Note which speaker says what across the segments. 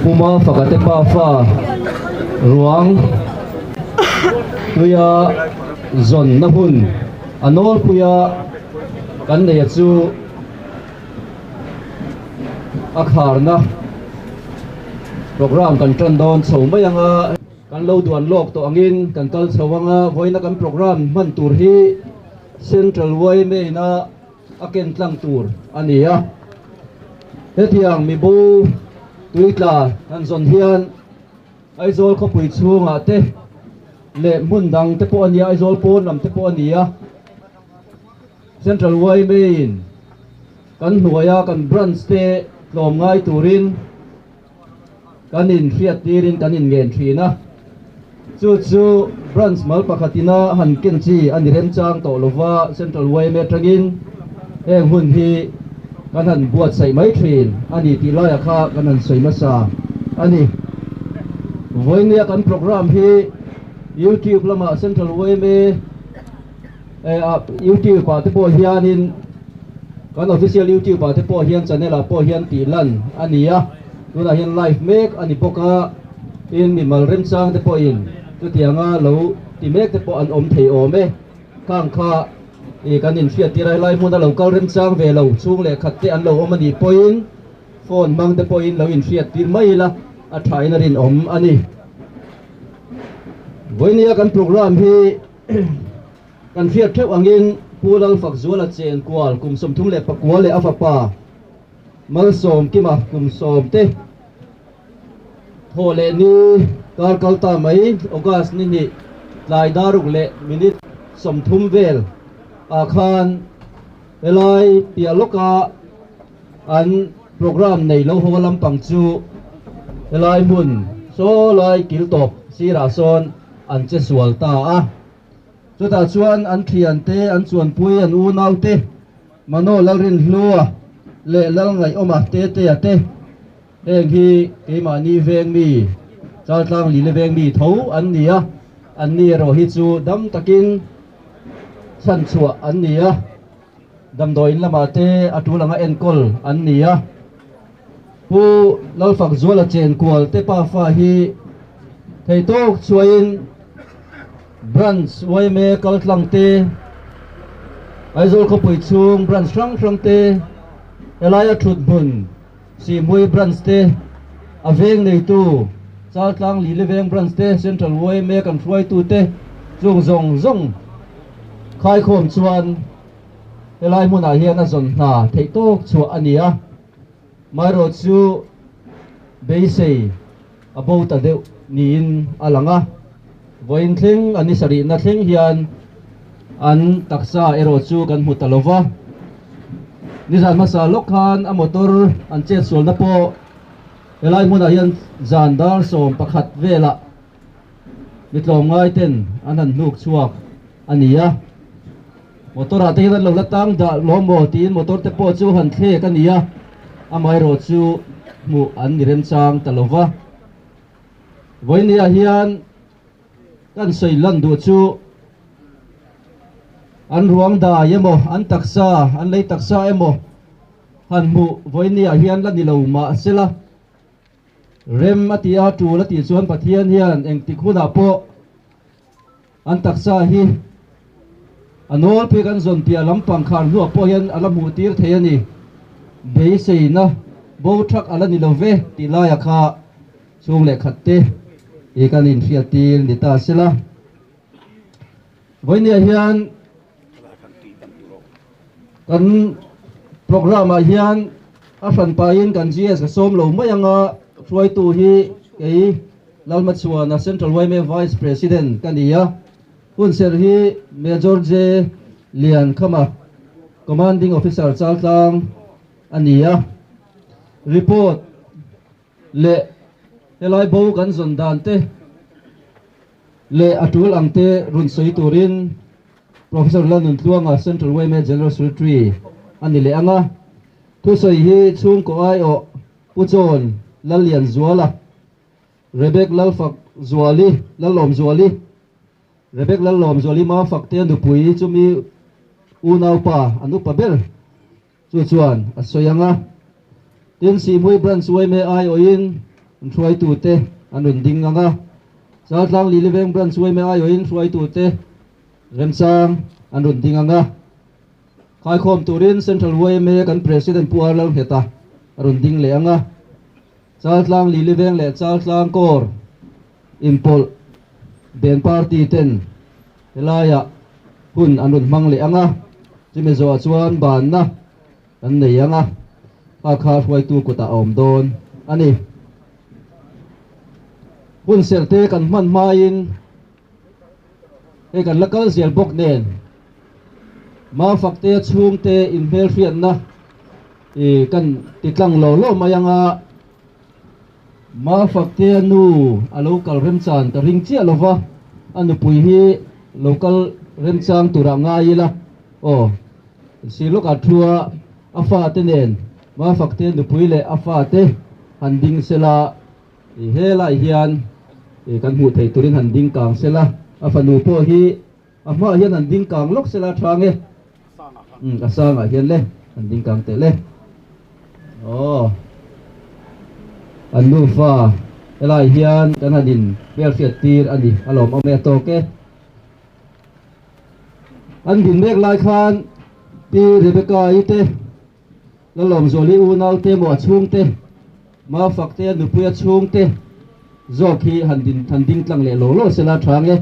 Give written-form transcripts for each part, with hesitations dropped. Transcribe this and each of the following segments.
Speaker 1: puma fakate pa fa ruang tuya zon na hun anol puya kan ne chu akhar na program kan tran don so mai anga kan lo duan lok to angin kan kal sawanga voina kan program man tur hi central way me na aken tlang tur ania hetiang mi bu tuitla kan zon hian aizol ko pui chunga te le mun dang te po ania aizol pon lam te po ania central way me kan nuaya kan branch te lom ngai turin kanin fiat tirin kanin ngen thina chu branch mal pakhatina han ken chi ani rem chang to lova central way me tangin eng hun hi kan han buat sai mai thin ani ti la kha kan han sai masa ani voinia kan program hi YouTube lama central way me YouTube pa te po hianin kan official YouTube pa te po hian channel po hian ti lan ania tuna hian live make ani poka in mi mal rem chang te po in tu tianga lo ti mek te po an om thei ome kang kha e kanin fiat ti rai lai mun lo kal rem chang ve lo chung le khat te an lo om ani point phone mang te po in lo in fiat ti mai la a thai na rin om ani voinia kan program hi kan fiat theu angin pulal fak zuala chen kwal kum som thung le pakwa le afapa mal som kima kum som te thole ni kal kal ta mai ogas ni ni lai daruk le minute som thum vel akhan elai pialoka an program nei lo holam pangchu elai mun so lai kiltok sira son an che sual ta a chu ta chuan an thian te an chuan pui an u nau te mano lalrin hlua le lal ngai oma te te ate eng hi ke ma ni veng mi chal tlang li le veng mi tho an nia an ni ro hi chu dam takin san chua an nia dam doin lama te atulanga enkol an nia pu lal fak zuala chen kwal te pa fa hi thei tok chuain branch way me kal tlang te aizol ko pui chung branch rang te elaya thut bun si mui branch te aveng nei tu chal tlang li le veng branch te central way me kan fuai tu te zong zong khai khom chuan elai mun a hian a zon hna thei tok chu ania mai ro chu beise about a deuh niin alanga voin thing ani sari na thing hian an taksa ero chu kan mutalova nizan masa lokhan a motor an che sol na po elai mun a hian zandar som pakhat vela mitlom ngai ten anan nuk chuak ania motor ate hian lo latang da lomo tin motor te po chu han the kania amai ro chu mu an nirem chang talova voinia hian kan sei lan du chu an ruang da yemo an taksa an lei taksa emo han mu voinia hian la ni lo ma sela rem atia tu la ti chuan pathian hian eng ti khuna po an taksa hi anol pe kan zon tia lampang khan hu po hian ala mu tir theiani be sei na bo thak ala ni lo ve ti la ya kha chung le khatte ikan infiatil dita sila voinia hian kan programa hian afan pain kan GS ka som lo mayanga floi tu hi ei lalma chuana central way me vice president kania hun ser hi major j lian khama commanding officer chaltang ania report le elai bo kan zon dan te le atul angte run soi turin professor lanun tluanga central way me general secretary ani le anga tu soi hi chung ko ai o puchon lalian zuala rebek lalfak zuali lalom zuali rebek lalom zuali ma fakte nu pui chumi unau pa anu pa bel chu chuan asoyanga tin si mui branch way me ai o in suai tu te anun ding anga sa tlang li leveng bran suai me ayo in suai tu te rem sang anun ding anga khai khom turin central way me kan president pualang heta arun ding le anga sa tlang li leveng le sa tlang kor impol ben party ten elaya hun anun mang le anga chime zo chuan ban na an nei anga kha suai tu ko ta om don ani hun serte kan man main e kan lakal zel bok nen ma fakte chung te in bel fian na e kan titlang lo lo mayanga ma fakte nu a local remchan ta ring chi alova anu pui hi local remchang tura nga ila o silok athua afa te nen ma fakte nu pui le afa te handing sela e hela hian e kan mu thei turin handing kang sela afanu po hi ama hian handing kang lok sela thange asanga hian le handing kang te le oh anu fa elai hian kan hadin bel fiat tir ani alom ame to ke an din mek lai khan ti rebecca ite lalom zoli unal te mo chung te ma fakte nu puya chung te zo khi handing tlang le lo lo sela thange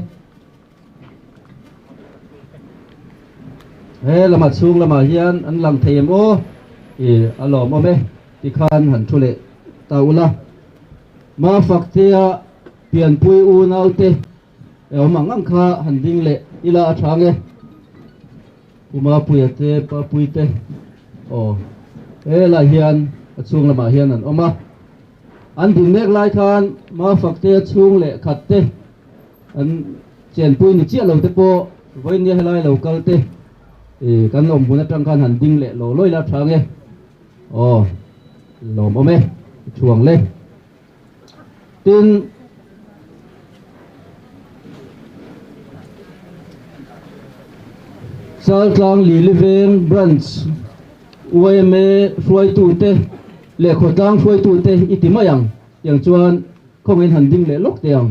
Speaker 1: he lama chung lama hian an lang them o e alom ame ti khan han thule taula ma fakte pian pui unal te e mangam kha handing le ila thange uma puya te pa pui te o e la hian chung lama hian an oma an din mek lai khan ma fakte chung le khat te an chen pui ni chia lo te po voi ni helai lo kal te e kan om buna tang khan han ding le lo loi la thange o lom ome chuang le tin sal tlang li living branch ueme suai tu te le khotang suai tu te itimayang yang chuan khongin handing le lok teang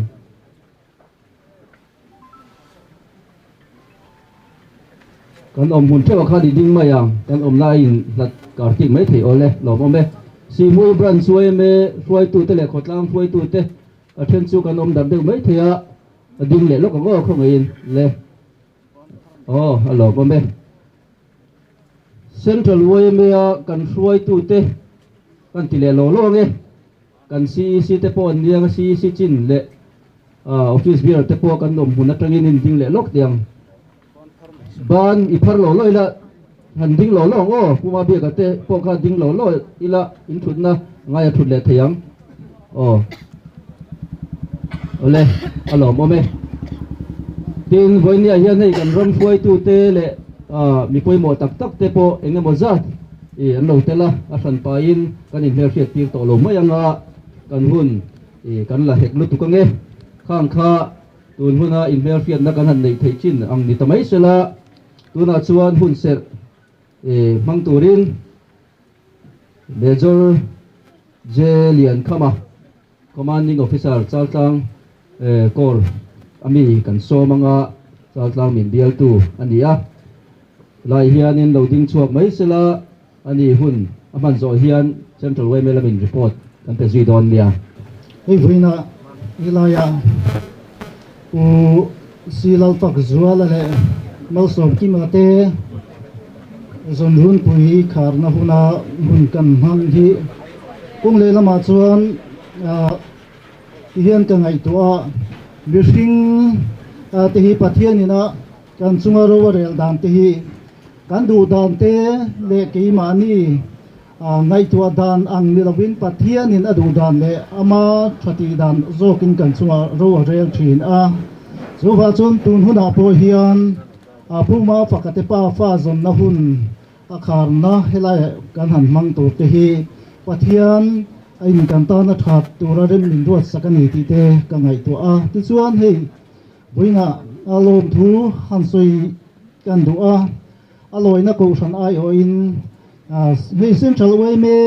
Speaker 1: kan om hun thewa kha di ding mayang kan om la in lat kartik mai thei ole lom ome si mui branch suai me suai tu te le khotang suai tu te a then chu kan om dam de mai theya ding le lok ngo khongin le oh alo ome central way me kan suai tu te kan ti le lo lo nge kan si te po niang si chin le office beer te po kan nom hun atangin in ding le lok tiang ban i phar lo lo ila han ding lo lo ngo kuma bi ka te po kha ding lo lo ila in thut na ngai thut le theyang oh ole alo mome tin voinia hian nei kan ram suai tu te le mi poi mo tak tak te po enga mo zat e an lo te la a san pa in kan in her fiat tir to lo mai anga kan hun e kan la hek lu tu ka nge khang kha tun huna in her fiat na kan han nei thei chin ang ni tamai sela tuna chuan hun ser e mang turin major jelian khama commanding officer chaltang kor ami kan so manga chaltang min bial tu ania lai hian in loading chuak mai sela ani hun aman zo hian central way melamin report kan pe zui don nia
Speaker 2: ei vuina ilaya u silal pak zuala le mal som ki mate zon hun pui khar na huna hun kan hang hi kung le lama chuan hian ka ngai to a briefing te hi pathian ina kan chunga ro rel dan te hi kan du dan te le ke mani ngai to dan ang nilawin pathian in adu dan le ama thati dan zokin kan chunga ro rel thin a zuwa chun tun huna po hian puma pakate pa fa zon na hun akhar na helai kan han mang to te hi pathian ain kan ta na that tura rem min ruat sakani ti te ka ngai to a ti chuan hei boina alom thu han soi kan du a aloi na ko san ai o in hei central way me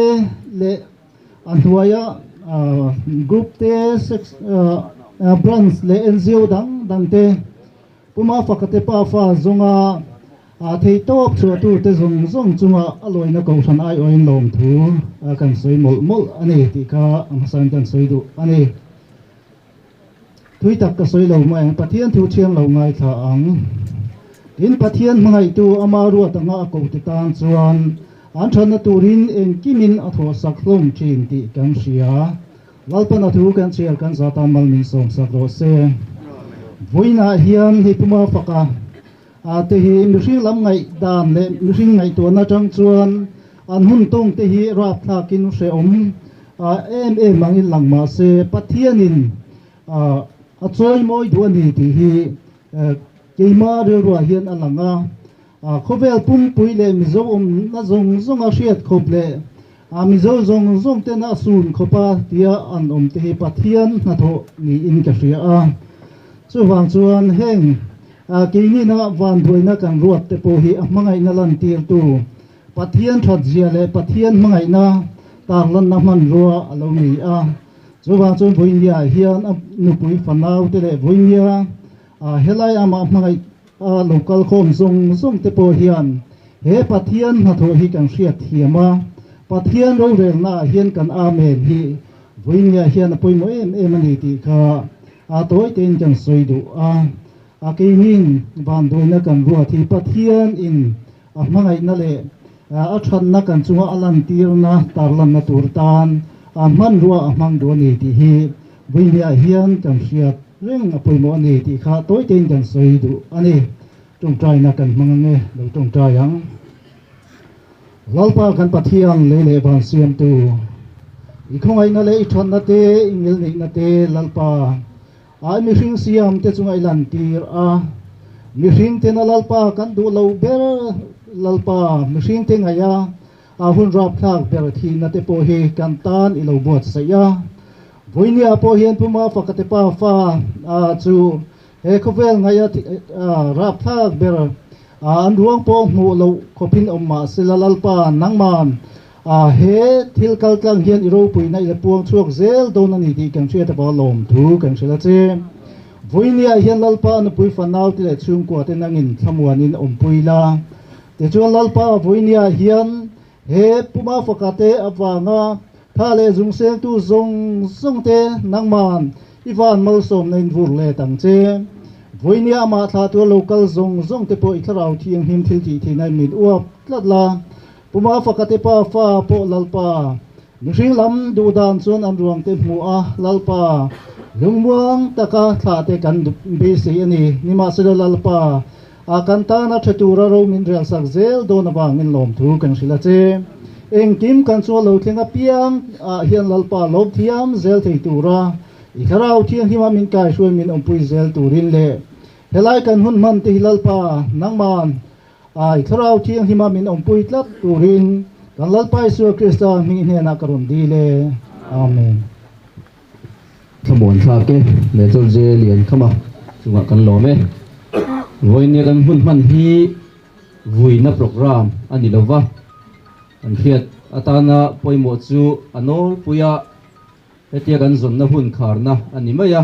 Speaker 2: le an huaya group te branch le NGO dang te puma fakate pa fa zonga thei top chu tu te zong chunga aloi na ko san ai oin lom thu kan soi mol ani ti kha amsan kan soi du ani thui tak ka soi lo mai pathian thu chiang lo ngai tha ang in pathian mangai tu amaru atanga ko ti tan chuan an thana turin en kimin atho saklom chin ti kan sia walpana thu kan chial kan zata mal min som sakro se voina hian hi puma faka te hi mihring lam ngai dan le mihring ngai to na tang chuan an hun tong te hi rap thakin se om em mangin langma se pathianin a choi moi du ani ti hi keima ro hian alanga khovel pum pui le mizo na zong a hriat khop le mizo zong te na sun khopa tia an te hi pathian na tho ni in ka hria chu wang chuan heng kini na van na kan ruat te po hi mangai na lan tir tu pathian that zia le pathian mangai na tar lan na man ruwa alo ni chu wang chuan voinia hian nu pui fanau te le voinia helai ama mangai local khom zong te po hian he pathian na tho hi kan hriat thiama pathian ro rel na hian kan amen hi voinia hian poimo em ani ti kha toy ten kan soi du keinin van doina kan ruwa thi pathian in mangai na le than na kan chunga alan tir na tarlan na turtan man ruwa mang do ni ti hi voinia hian kan hriat reng poimo ani ti kha toy ten kan soi du ani tung trai na kan mangange lo tung trai yang lalpa kan pathian le ban siam tu ikhongai na le than na te ingil ni na te lalpa mi hring siam te chungai lan tir mi hring te na lalpa kan du lo ber lalpa mi hring te ngaya hun rap thak ber thi na te po hi kan tan i lo bot sa ya voinia po hian puma fakate pa fa chu he khovel ngaya rap thak ber an ruang po mu lo khopin omma silalalpa nangman he thil kal tlang hian iro pui na ile puang chuak zel don ani ti kan thria ta ba lom thu kan sila che voinia hian lalpa na pui fanau ti le chung ko te nangin thamuanin ompui la te chuan lalpa voinia hian he puma fakate awanga thale jung seng tu zong te nangman ivan mal som nen vur le tang che voinia ma tha tu local zong te po itharau thiang him thil ti nai mit uap tlatla puma fakate pa fa po lalpa mihring lam du dan chuan an ruang te hmu lalpa lungmuang taka thla te kan bi si ani nima sila lalpa kan ta na thatura ro min real sak zel do na bang in lom thu kan sila che eng kim kan chu lo thlenga piang hian lalpa lob thiam zel thei tura ikharau thiang hima min kai shoi min ompui zel turin le helai kan hun man te lalpa nangman ikharau thiang hima min ompui tlat turin kan lalpa Isu Krista mi hne na karon di le amen
Speaker 1: thamon tha ke le chol je lian khama chunga kan lo me voinia kan hun man hi vuina program ani lova an khiat atana poimo chu anol puya etia kan zon na hun kharna ani maya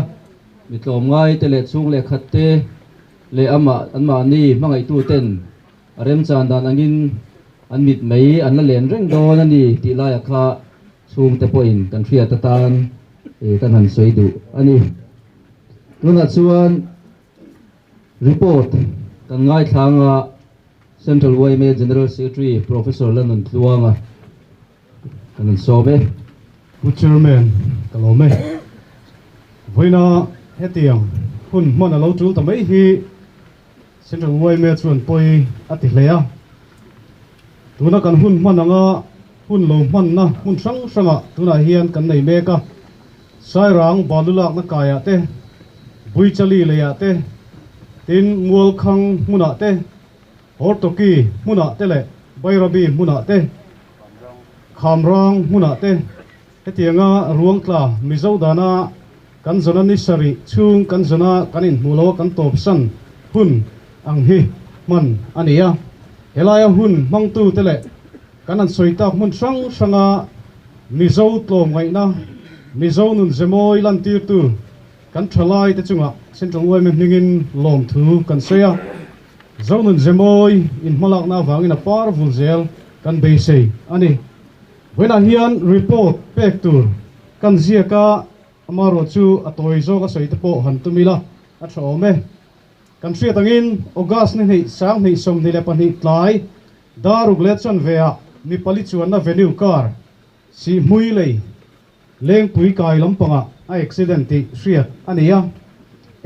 Speaker 1: mitlom ngai te le chung le khatte le ama anma ni mangai tu ten arem chan dan angin an mit mei an la len reng don ani ti la ya kha chung te poin kan thria ta tan kan han soi du ani luna chuan report kan ngai thanga Central YMA General Secretary Professor Lanon Tluanga kan sobe
Speaker 3: Chairman kalome voina hetiam hun mon alo tul tamai hi Central YMA chuan poi ati hlea tuna kan hun mananga hun lo man na hun sanga tuna hian kan nei meka sai rang balulak na kaya te bui chali leya te tin mual khang muna te hortoki muna te le bairabi muna te khamrang muna te hetianga ruang tla mizo dana kan zona ni sari chung kan zona kanin mulo kan top san hun ang hi man ania helaya hun mangtu tele kanan soita mun sanga mizo tlom ngai na mi zo nun zemoi lan tir tu kan thalai te chunga central wai me hingin lom thu kan soya zo nun zemoi in malak na wangin a par vul zel kan be sei ani wena hian report pek tur kan zia ka amaro chu atoi zo ka sei te po han tumila a tho me kan sia tangin August ni sang ni som ni le pan hi tlai daruk let chan vea mi pali chuan na venue car si hui lei leng pui kai lampanga a accident ti hriat ania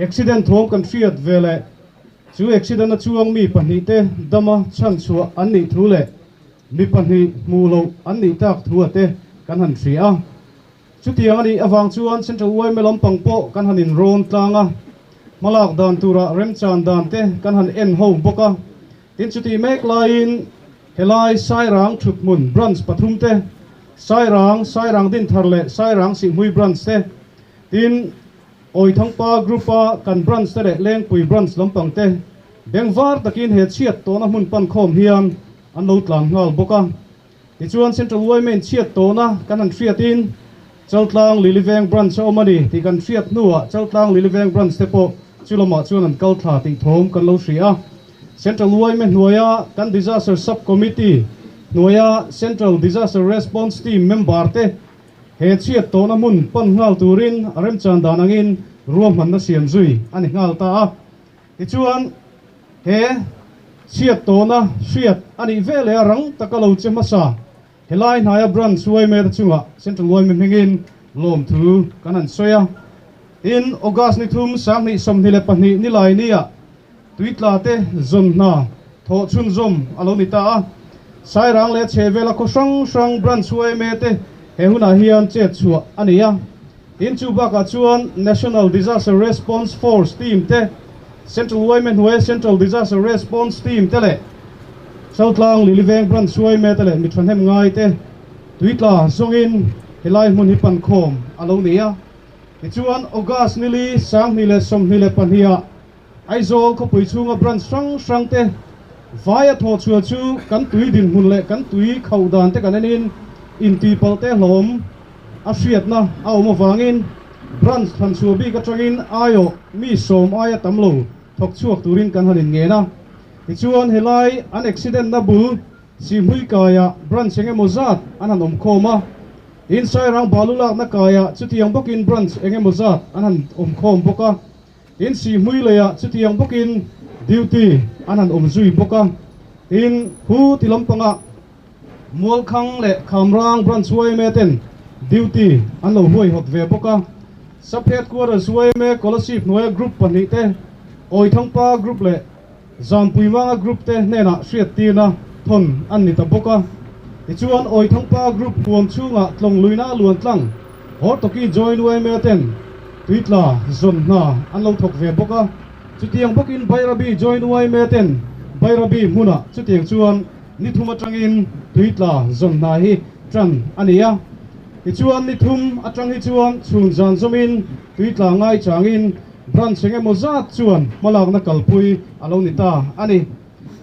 Speaker 3: accident thom kan hriat vele chu accident na chuang mi pahnih te dama chan chua an ni thu le mi pahnih mulo an ni tak thu te kan han thria chu tiang ani awang chuan central wai me lampang po kan han in ron tlanga malak dan tura rem chan dan te kan han en ho boka tin chu ti mek lain helai sai rang thut mun branch pathum te sai rang din tharle sai rang si hui branch te tin oi thangpa grupa kan branch te leng pui branch lampang te bengwar takin he chiat to na mun pan khom hiam an lo tlang ngal boka ti chuan central wai men chiat to na kan han hriatin chautlang liliveng branch omani ti kan hriat nuwa chautlang liliveng branch te po chulama chuan an kal thla ti thom kan lo hria central wai men hnuaya kan disaster subcommittee hnuaya central disaster response team member te he chiat to na mun pan ngal turin arem chan danangin ruam han na siam zui ani ngal ta a ti chuan he chiat to na hriat ani vele rang takalo chemasa helai naya branch wai me ta chunga central wai men hingin lom thu kan an soya in August ni thum sang ni som ni le pani ni lai nia tuitla te zon na tho chun zom alo ni ta sai rang le chevela ko sang branch wai me te he huna hian che chua ania in chu ba ka chuan national disaster response force team te central wai me hnuai central disaster response team te le Southlang liliveng branch wai me te le mi than hem ngai te tuitla zongin helai mun hi pan khom alo nia ti chuan August nili sang ni le som ni le pania aizol ko pui chunga branch sang te vaya tho chua chu kan tui din hun le kan tui khau dan te kanin in ti pal te hlom a hriat na a awm awangin branch than chu bi ka tangin ayo mi som aya tamlo thok chuak turin kan hanin nge na ti chuan helai an accident na bul si hui kaya branch enge mozat an han om khoma inside rang balulak na kaya chutiang bokin branch enge mozat an han om khom boka in si hui leya chutiang bokin duty an han om zui boka in hu tilampanga mual khang le khamrang branch wai me ten duty an lo huai hot ve boka sub headquarters wai me scholarship noi group pani te oi thangpa group le zampui manga group te nena hriat tina thon an ni ta boka ti chuan oi thangpa group huam chunga tlong luina luan tlang hor toki join wai me ten tuitla zon na an lo thok ve boka chutiang bokin bairabi join wai me ten bairabi muna chutiang chuan ni thuma tangin tuitla zon na hi tran ania ti chuan ni thum atang hi chuan chhun jan zomin tuitla ngai changin branch enge mozat chuan malak na kalpui alo ni ta ani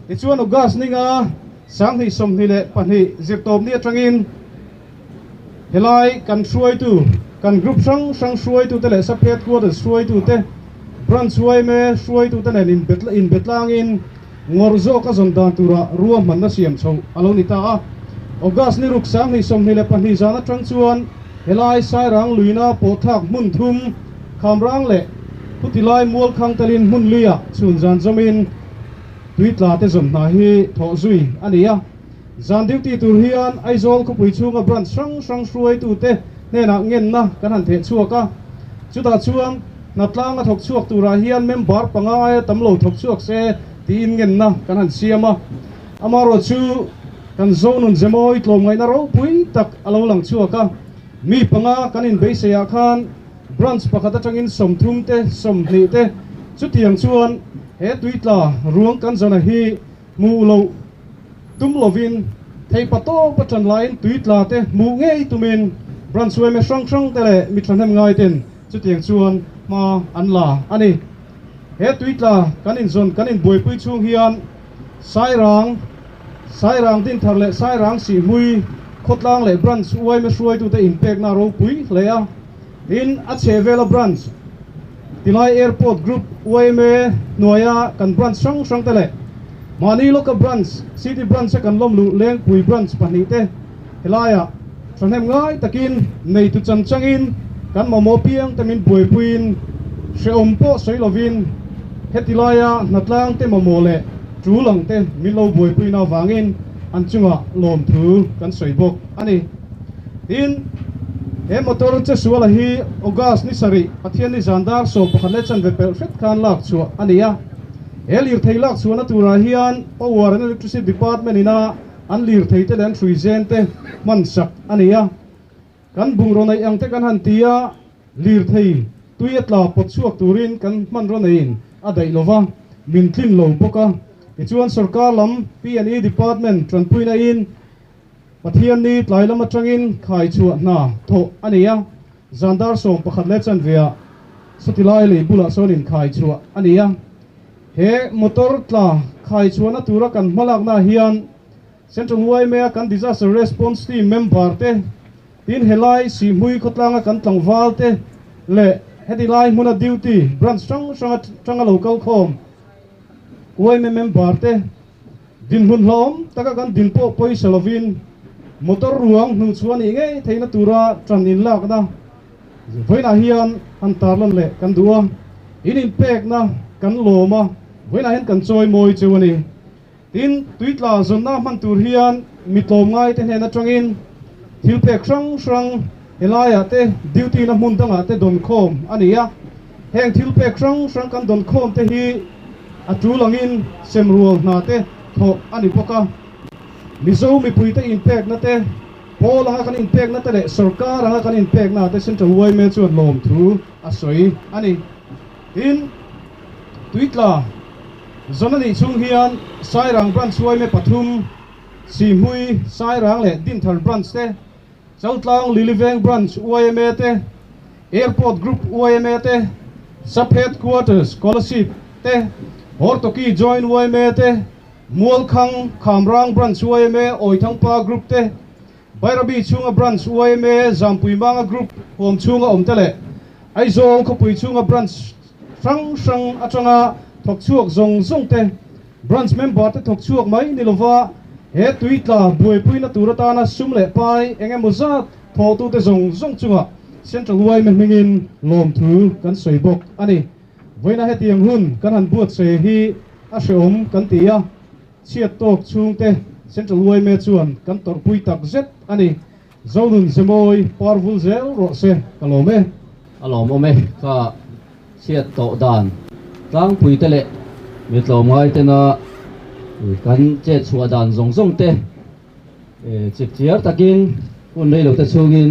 Speaker 3: ti chuan August ninga sang hi som hi le pani zirtop ni atangin helai kan hruai tu kan group sang hruai tu te le saphet quarters hruai tu te branch hruai me hruai tu te ne in betlangin ngorzo ka zon dan tura ruam man na siam chho alo ni ta August ni ruk sang hi som hi le pani zana tang chuan helai sai rang luina pothak mun thum khamrang le putilai mual khang talin mun lia chun jan zomin tuitla te zon na hi tho zui ania zan duty tur hian aizol ko pui chunga branch sang hruai tu te nena ngen na kan han the chuaka chuta chuan na tlang a thok chuak tura hian member panga tamlo thok chuak se tin ngen na kan han siama amaro chu kan zonun zemoi tlom ngai na ro pui tak alo lang chuaka mi panga kan in be se ya khan branch pakhata tangin somthum te somhni te chutiang chuan he tuitla ruang kan zona hi mu lo tum lovin thei pato patran line tuitla te mu ngei tumin branch we me sang te le mi thanem ngai ten chutiang chuan ma anla ani he tuitla kan in zon kan in boi pui chung hian sai rang din thar le sai rang si hui khotlang le branch we me hruai tu te impact na ro pui leya in a chevela branch tilai airport group uaime noya kan branch sang tele mani local branch city branch kan lom lu leng pui branch pani te helaya thranem ngai takin nei tu chan changin kan momo piang tamin boi puin se ompo soilovin hetilaya natlang te momo le trulang te milo boi puina wangin anchunga lom thu kan soibok ani in he motor che suala hi ogas ni sari pathian ni zandar so pakhle chan ve perfect khan lak chu ania elir thailak chu na tura hian power and electricity department ina an lir theite len thrui zen te man sak ania kan bungro nei ang te kan han tia lir thei tuiatla pot chuak turin kan man ro nein adai lova min thlin lo boka ichuan sarkar lam P&E department tranpuina in pathian ni tlailam atangin khai chu na tho ania zandar som pakhat le chan via satilai le bula sonin khai chu ania he motor tla khai chu na tura kan malak na hian central huai me kan disaster response team member te tin helai si hui khotlanga kan tlangwal te le headline muna duty branch strong local khom huai me member te din hun hlom taka kan din po poi salovin motor ruang nu chuan inge theina tura tran in lak na voina hian an tarlon le kan duam in impact na kan loma voina hian kan choi moi chuani tin tuitla zonna man tur hian mitlom ngai te hena tangin thilpek sang helaya te duty na mun danga te don khom ania heng thilpek sang kan don khom te hi atulangin semrual na te tho ani poka mizo mi puite impact na te pol ha kan impact na te le sarkar ha kan impact na te central huai me chuan lom thu asoi ani in tuitla zonani chung hian sairang branch huai me pathum simhui sairang le dinthar branch te chautlang liliveng branch huai me te airport group huai me te sub headquarters scholarship te hortoki join huai me te Mualkhang Khamrang branch UIME Oithangpa group te Bairabi chunga branch UIME Zampuimanga group hom chunga omtele Aizong khopui chunga branch sang atanga thokchuak zong te branch member te thokchuak mai nilova he tuitla buai puina turata na sumle pai enge moza thotu te zong chunga central UIME mingin lom thu kan soibok ani voina he tiang hun kan han buat se hi a seom kan tia chiat tok chung te central huai me chuan kan tor pui tak zet ani zonun zemoi parvul zel ro se kalome
Speaker 1: alom ome ka chiat to dan tlang pui te le mitlom ngai te na kan che chua dan zong te chip chiar takin kun nei lo te chungin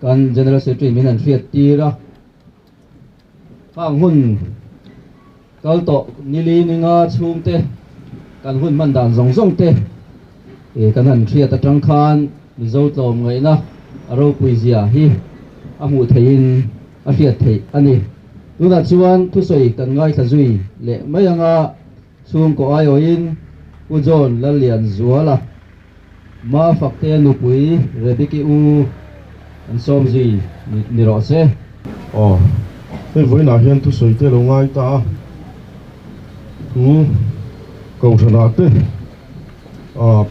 Speaker 1: kan general secretary min an fiat tira phang hun kal to nili ninga chung te kan hun man dan zong te kan han thria ta tang khan mi zo tlom ngai na aro puizia hi amu thein a hriat thei ani tuna chuan thu soi kan ngai tha zui le mayanga chung ko ayo in ujon lalian zuala ma fakte nu pui rebiki u an som zui ni ro se
Speaker 4: oh ei voina hian thu soi te lo ngai ta cầu thana te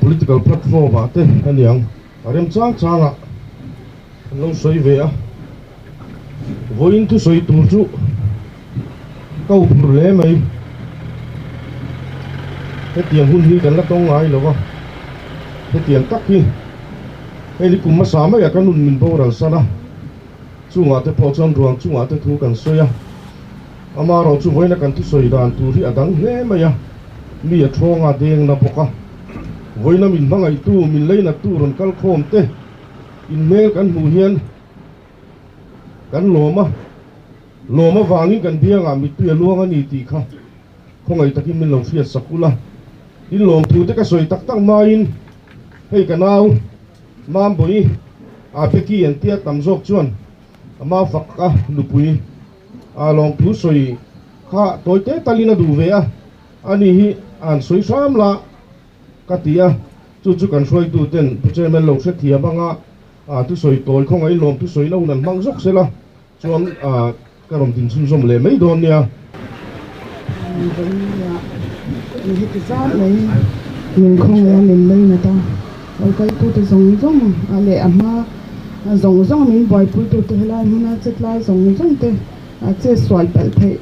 Speaker 4: political platform ate aniang arem chang changa lo soi ve a voin tu soi tu chu kau phur le mai he tiang hun hi kan la tong ngai lo wa he tiang tak hi he li kum ma sa ma ya kan nun min bo ral sana chunga te pho chon ruang chunga te thu kan soya ama ro chu voina kan tu soi dan tu ri adang hle ma ya mi a thonga deng na boka voina min mangai tu min leina tu ron kal khom te in mel kan hu hian kan loma wangin kan bianga mi tu luanga ni ti kha khongai takin min lo fiat sakula in lom thu te ka soi tak main hei kanau mam boi a peki en tia tam jok chuan ama fakka lupui a long thu soi kha toite talina du ve a ani hi an soi sam la katia chu kan soi tu ten chairman lo se thia banga a tu soi toy khongai lom tu soi lo nan mang jok se la chuan ka rom tin chun som le mai don nia
Speaker 5: mình hết giá lấy mình không nghe mình lấy người ta rồi cái tôi thì giống giống lệ mà giống giống mình vài bữa tôi thì lại mình chết lại giống giống thế chết xoay bẹt thế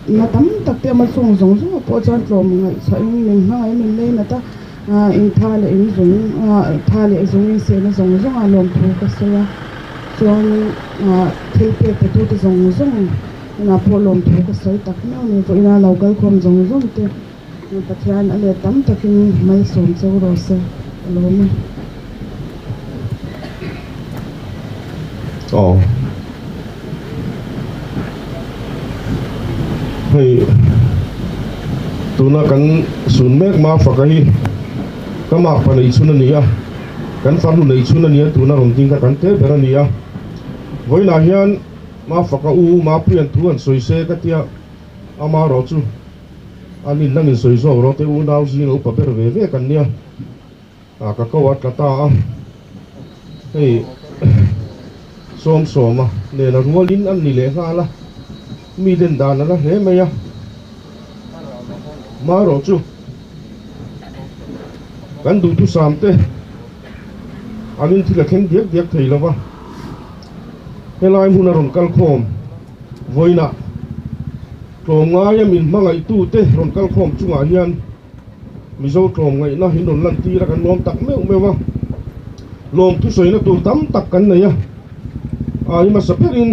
Speaker 5: mà tắm đặc biệt mà giống giống bỏ cho lồng ngày xoay mình hay mình lấy người ta in tha lệ in giống in xe nó giống giống lồng thu cái xe cho thế thì tôi thì giống giống là phô lồng thu cái xe tắc nhau mình vậy là lâu cái không giống giống thế Pathian ale tam takin mai som chau ro se lom
Speaker 4: hei tuna kan sun mek ma fakai kama panai chunania kan fanu nei chunania tuna rom ting ka kan te berania voina hian ma faka u ma pian thuan soise ka tia ama ro chu anin nangin soiso ro te u nau jing upa ber ve ve kan nia ka kawat ka ta hei som soma ne na rualin an ni le nga la mi den dan la he me ya ma ro chu kan du tu sam te anin thila khen diak diak thei lawa helai mun ron kal khom voina klom nga ya min mangai tu te ron kal khom chunga hian mizo klom ngai na hin ron lan ti ra kan lom tak meu mewa lom tu soina tu tam tak kan nei ya ai ma saperin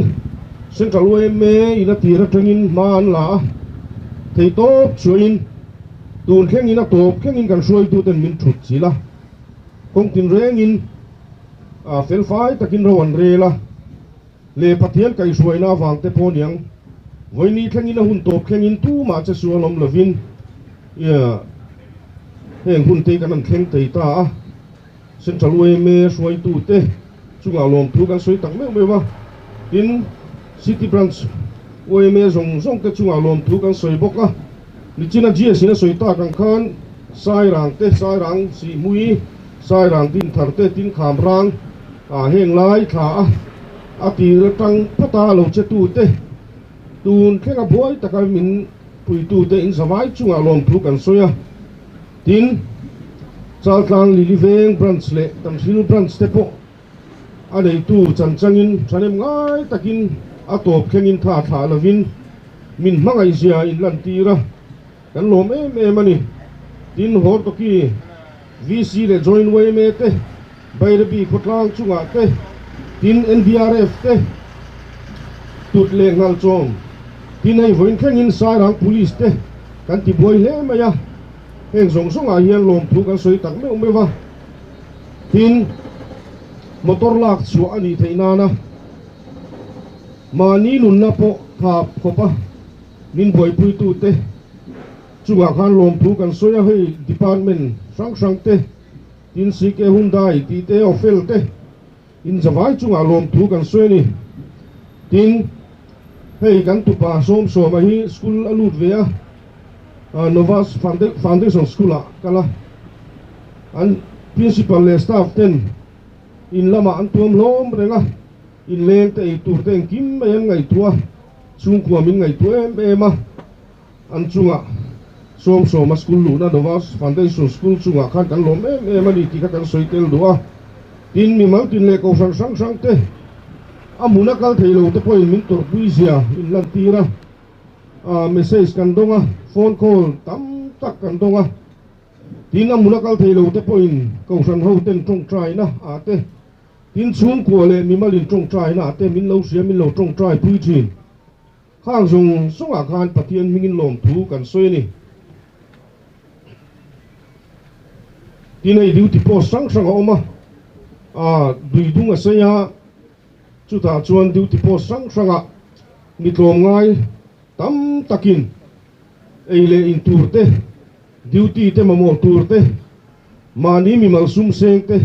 Speaker 4: central way me ina tira tengin man la thei top chuin tun kheng ina top kheng in kan soi tu ten min thut chila kong tin reng in fel fai takin rowan re la le pathian kai suai na wang te poniang voini kheng ina hun top kheng in tu ma che sualom lovin ya heng hun te kan an kheng tei ta central way me suai tu te chunga lom thu kan soi tak meu mewa in city branch way me zong zong te chunga lom thu kan soi boka ni china ji sina soi ta kan khan sai rang si mui sai rang tin thar te tin kham rang heng lai tha a ti tang pata lo che tu te tun khenga boy taka min pui tu te in zawai chunga lom thu kan soya tin chaltlang liliveng branch le tamsil branch te po anei tu chancangin thanem ngai takin atop khengin tha tha lovin min mangai sia in lan tira kan lom em ani tin hor to ki vc le join way me te bayrabi khotlang chunga te tin NDRF te tut le ngal chom tin ai voin khengin sai rang police te kan ti boy le maya heng song song a hian lom thu kan soi tak meu mewa tin motor lak chu ani theina na mani nun na po thap khopa nin boy pui tu te chunga khan lom thu kan soya hei department sang te tin CK Hyundai ti te ofel te in zawai chunga lom thu kan soya ni tin hei kan tu pa som ma hi school alut ve Novas Foundation School kala an principal le staff ten in lama an tuam lom renga in leng te tur ten kim em ngai tua chung kwa min ngai tu em an chunga som ma school lu na Novas Foundation School chunga khan kan lom em ani ti ka kan soitel duwa tin mi mang tin le ko sang te amuna kal theilo te point min tur puisia in lan tira message kan donga phone call tam tak kan donga tin amuna kal theilo te point ko san ho ten trong trai na ate tin chung ko le mi malin trong trai na ate min lo sia min lo trong trai pui thin khang zung songa khan pathian mingin lom thu kan soi ni tin ai duty post sang oma dui dunga saya chuta chuan duty post sang mi tlom ngai tam takin eile in turte duty te mamo turte mani mi mal sum seng te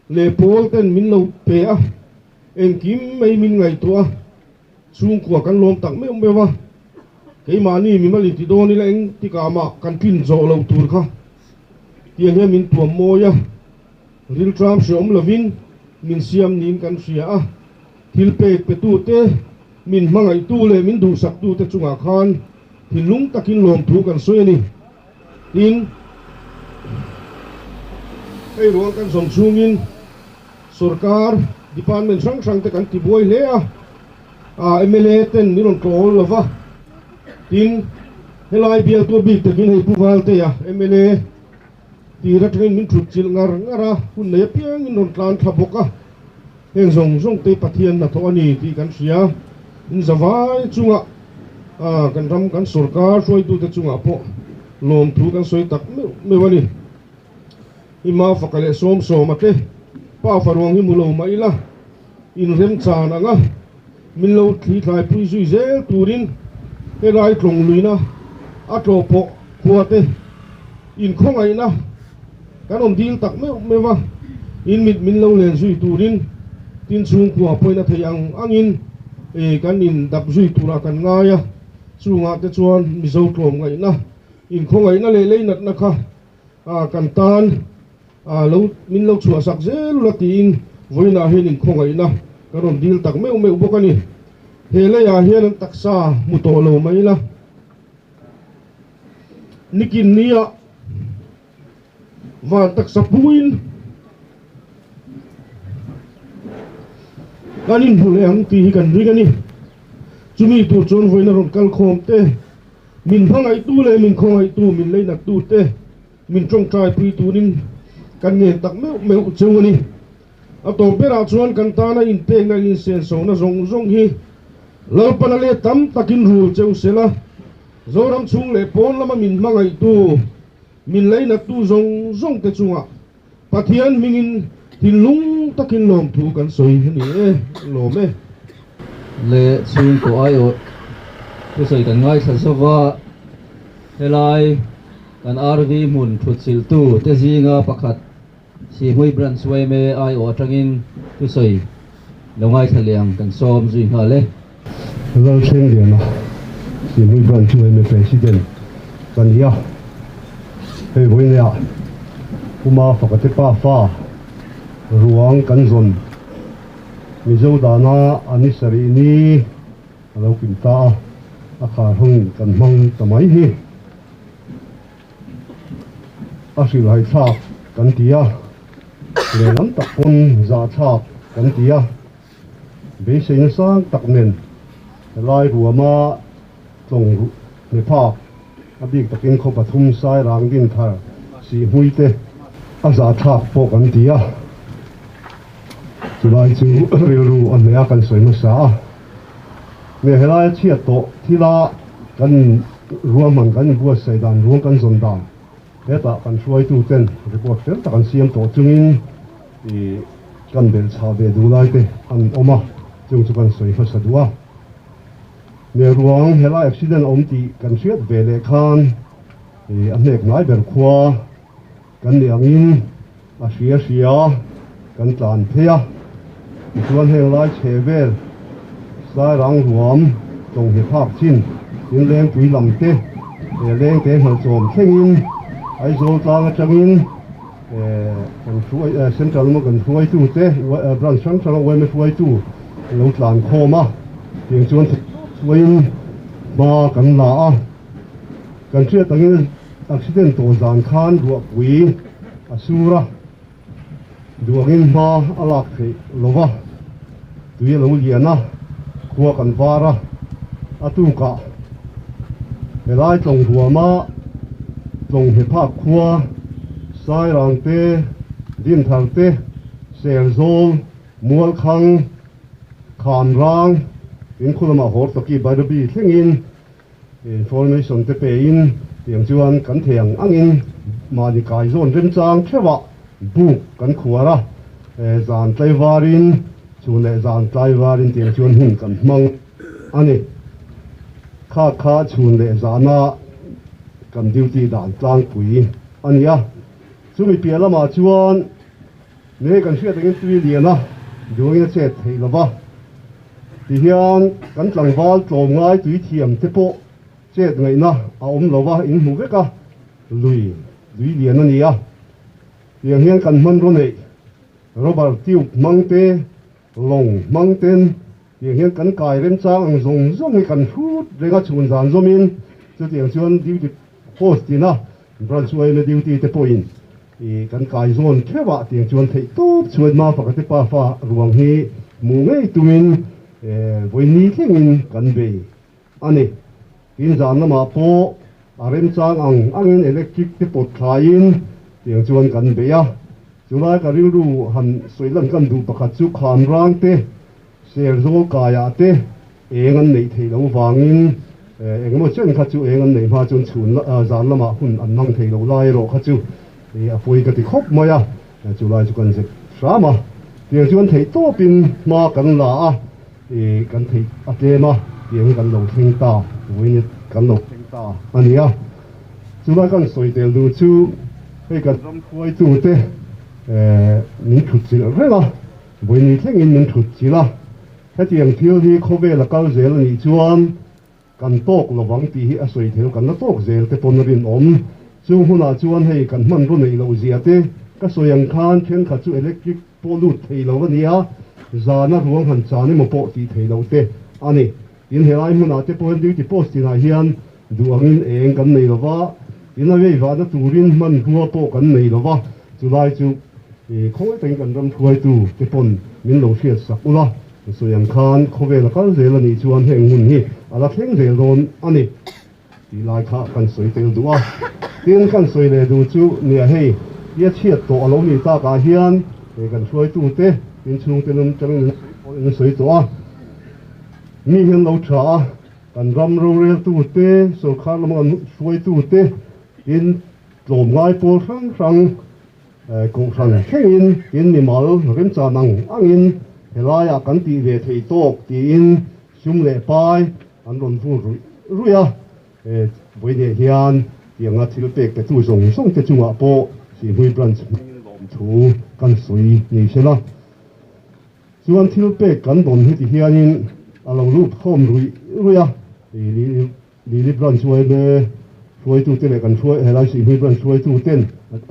Speaker 4: le pol ten min lo pe en kim mai min ngai tua chung kwa kan lom tak me wa ke mani mi mal ti do ni leng ti ka ma kan pin zo lo tur kha tiang he min tuam moya ril tram shom lovin min siam nin kan sia thil pe tu te min mangai tu le min du sak tu te chunga khan thil lung takin lom thu kan soi ani tin ei ruang kan som chungin sarkar department sang te kan ti boi le a MLA ten miron tol lova tin helai bial tu bi te kin hei puwal te ya MLA ti ra train min thut chil ngara hun ne piang in non tlan thaboka heng zong te pathian na tho ani ti kan sia in zawai chunga kan ram kan sarkar soi tu te chunga po lom thu kan soi tak me wani ima fakale som ate pa farwang hi mulo maila in rem chan anga min lo thi thlai pui zui zel turin he rai tlong luina a tlo po khuate in khongai na kan om dil tak me wa in mit min lo len zui turin tin chung kwa poina theiang angin kan in dap zui tura kan ngaya chunga te chuan mi zo tlom ngai na in khongai na le nat na kha kan tan lo min lo chua sak zel la tin voina hen in khongai na kan om dil tak me bokani hele ya hian an taksa mu to lo mai la nikin nia van taksa puin kanin buleng ti kan rigani chumi tu chon voina ron kal khom te min phangai tu le min khongai tu min leina tu te min trong trai pui tu nin kan nge tak me chewani a to bera chuan kan ta na in pe na in sen so na zong hi lo panale tam takin ru cheu sela zoram chung le pon lama min mangai tu min leina tu zong te chunga pathian mingin tilung takin lom thu kan soi ni lo me
Speaker 1: le chung ko ai o tu soi kan ngai sa sawa helai kan RV mun thut sil tu te zinga pakhat si hui bran suai me ai o tangin tu soi longai thaliang kan som zui ha le
Speaker 4: lo chen dia na si hui bran suai me president kan ya hei voi ne a kuma fakate pa fa ruang kan zon mi zo da na ani sari ni alo kin ta a khar hung kan mang tamai hi a sil hai tha kan tia le lam tak pon za tha kan tia be sein sang tak men lai ruama tlong ne pha abik takin kho pathum sai rang din thar si huite a za tha po kan tia lai chu rilu an le kan soi ma sa me helai chia to thila kan ruaman kan bua sai dan ruang kan zon dan heta kan suai tu ten report tel ta kan siam to chungin i kan bel cha be du lai te an oma chung chu kan soi fa sa duwa me ruang hela accident om ti kan siat ve le khan i an nek ngai ber khwa kan liangin a sia kan tlan phea chuan heng lai chevel sai rang ruam tong hi phak chin in leng tui lam te leng te hal chom thengin ai zo tlang atangin kan suai central mo kan suai tu te branch central we me suai tu lo tlan khoma tiang chuan suain ba kan la a kan chia tangin accident to zan khan ruwa pui asura duangin ma alak thei lova tui lo liana khuwa kan vara atuka helai tlong ruama tlong he phak khuwa sai rang te din thar te sel zol mual khang khan rang in khulama hor taki barabi thlengin information te pe in tiang chuan kan theng angin mani kai zon rem chang thewa bu kan khuara zan tlaiwarin chule zan tlaiwarin tiang chuan hun kan hmang ani kha chule zana kan duty dan tlang pui ania chumi pialama chuan ne kan hriat angin tui liana duangin che thei lova ti hian kan tlangwal tlom ngai tui thiam te po chet ngai na a om lova in mu veka lui lian ania tiang hian kan man ro nei robert tiu mangte long mang ten tiếng hiền cắn cài lên trang dùng dùng cái cắn phút để ngắt chuồn dàn zoom in cho tiếng chuồn duty post đi na branch way là duty te point thì cắn cài zone thế vậy tiếng chuồn thấy tốt chuồn mà phải cái pa pha ruộng hi mù ngay tuin với ní cái in cắn về anh ấy tin rằng mà po rem trang ang electric te pot thain tiếng chuồn cắn về à chúng ta cái điều ru hẳn suy lần cắn đủ bạc chu kham rang te ser zo kaya te engan nei thei lo wangin engemaw chen kha chu engan nei ma chun chhun zan lama hun an nang thei lo lai ro kha chu a pui ka ti khop maya chu lai chu kan se sama tiang chuan thei to pin ma kan la a kan thei ate ma tiang kan lo thing ta voin kan lo thing ta ania chu lai kan soi tel du chu hei kan ram khoi tu te nin thut chi re la voin ni theng in nin thut chi la cái tiếng thiếu thì không về là cao dễ là nhị chuan cần tốt là vắng tí à soi thiếu cần nó tốt dễ thì bốn rin ôm chung hôm nào chuan hay cần mặn rồi này lâu dễ thế cái soi yang khan thiên khát chu electric polut thấy lâu vậy à giờ nó ruộng hành trả nên một bộ tí thấy lâu thế anh ấy hiện hiện ai hôm nào thế bốn đi thì post thì này hiện duang in eng cần này là vợ hiện nay về vợ nó turin mặn vua bộ cần này là vợ chú lại chú không có tình cần làm thuê tu thế bốn mình lâu thiệt sắc ula so yang khan khove la kal zel ani chuan heng hun hi ala thleng zel don ani ti lai kha kan soi tel duwa tin kan soi le du chu nia hei ya chiat to alo ni ta ka hian e kan soi tu te tin chung te lum chang ni soi to a mi hian lo tha kan ram ro rel tu te so kha lam kan soi tu te in lom ngai pol sang sang kong sang hengin in ni mal rem cha nang angin helai a kan ti ve thei tok ti in sum le pai an ron fu ruya voi ne hian tianga thil pek pe tu song song te chunga po si hui branch lom thu kan sui ni sela chuan thil pek kan don hi ti hianin alo lut khom ruya li branch wai le foi tu te le kan foi helai si hui branch foi tu ten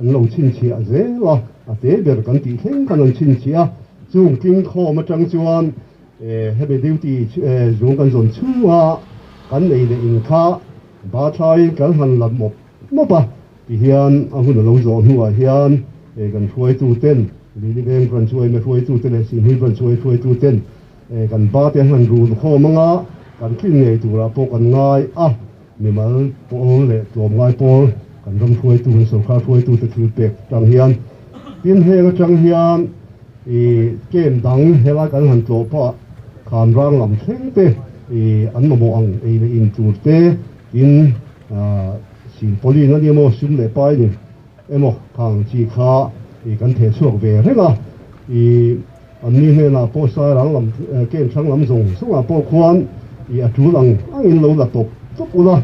Speaker 4: an lo chin chia ze la a te ber kan ti theng kan an chin chia chung kinh kho mà trăng chuan hebe duty dùng kan zon chua kan nei le in kha ba thai kan han lam mo pa ti hian a hun lo zon huwa hian kan thuai tu ten li veng kan chuai me thuai tu ten sin hi kan chuai thuai tu ten kan ba te han ru kho manga kan kin nei tu ra po kan ngai a mi mal po le tlom ngai po kan ram thuai tu so kha thuai tu te thil pek tang hian tin he ga tang hian game dang hela kan han tlo pa khan rang lam thleng te an mo ang le in tur te in sin poli na ni mo sum le pai ni emo khang chi kha kan the chuak ve rega an ni he na po sa rang lam game chang lam zong sunga po khuan a tu lang in lo la top top ula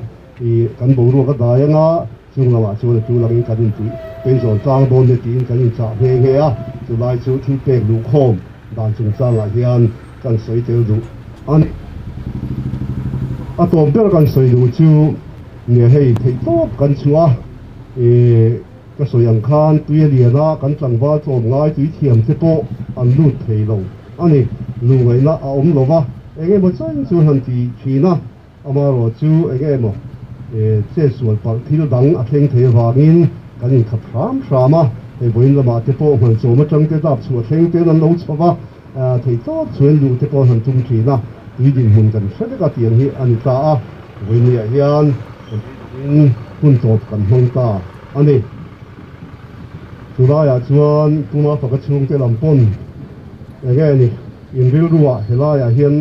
Speaker 4: kan bo ro ka da yanga chung lama chu tu lang ka din tuเป็นส่วนกลางบนในตีนกันยิ่งจ่าเพลงเฮียจุดลายชุดที่เป็นลูกโคมด่านจุงจ้างหลายเฮียนกันสวยเตลดูอันอะตัวเปล่ากันสวยดูจูเนี่ยให้ที่โต๊ะกันชัวก็สวยอย่างคานตัวเดียนะกันจังว่าตัวง่ายตัวเทียมเทโปอันลูดเทลงอันนี้ลูกไงนะเอาอมลงวะเองมันจังจูหันทีทีนะเอามาโรจูเองมั้งเจ้าส่วนปากที่เราดังอัดเล่งเทวางินกันยิ่งขับสามอ่ะไอ้บริษัทมาเทปเหมือนโจมจังเตดับส่วนเทงเตนั้นเราชอบว่าที่ต้องชวนดูเทปหันจุงทีนะดีดิ่งหุ่นกันเสด็จกเตียงที่อันนี้ตาบริษัทยันหุ่นจบกันห้องตาอันนี้สุดท้ายชวนตัวมาฝักชงเตลำปนอย่างเงี้ยนี่อินวิลรัวเฮล่าอย่างเฮียน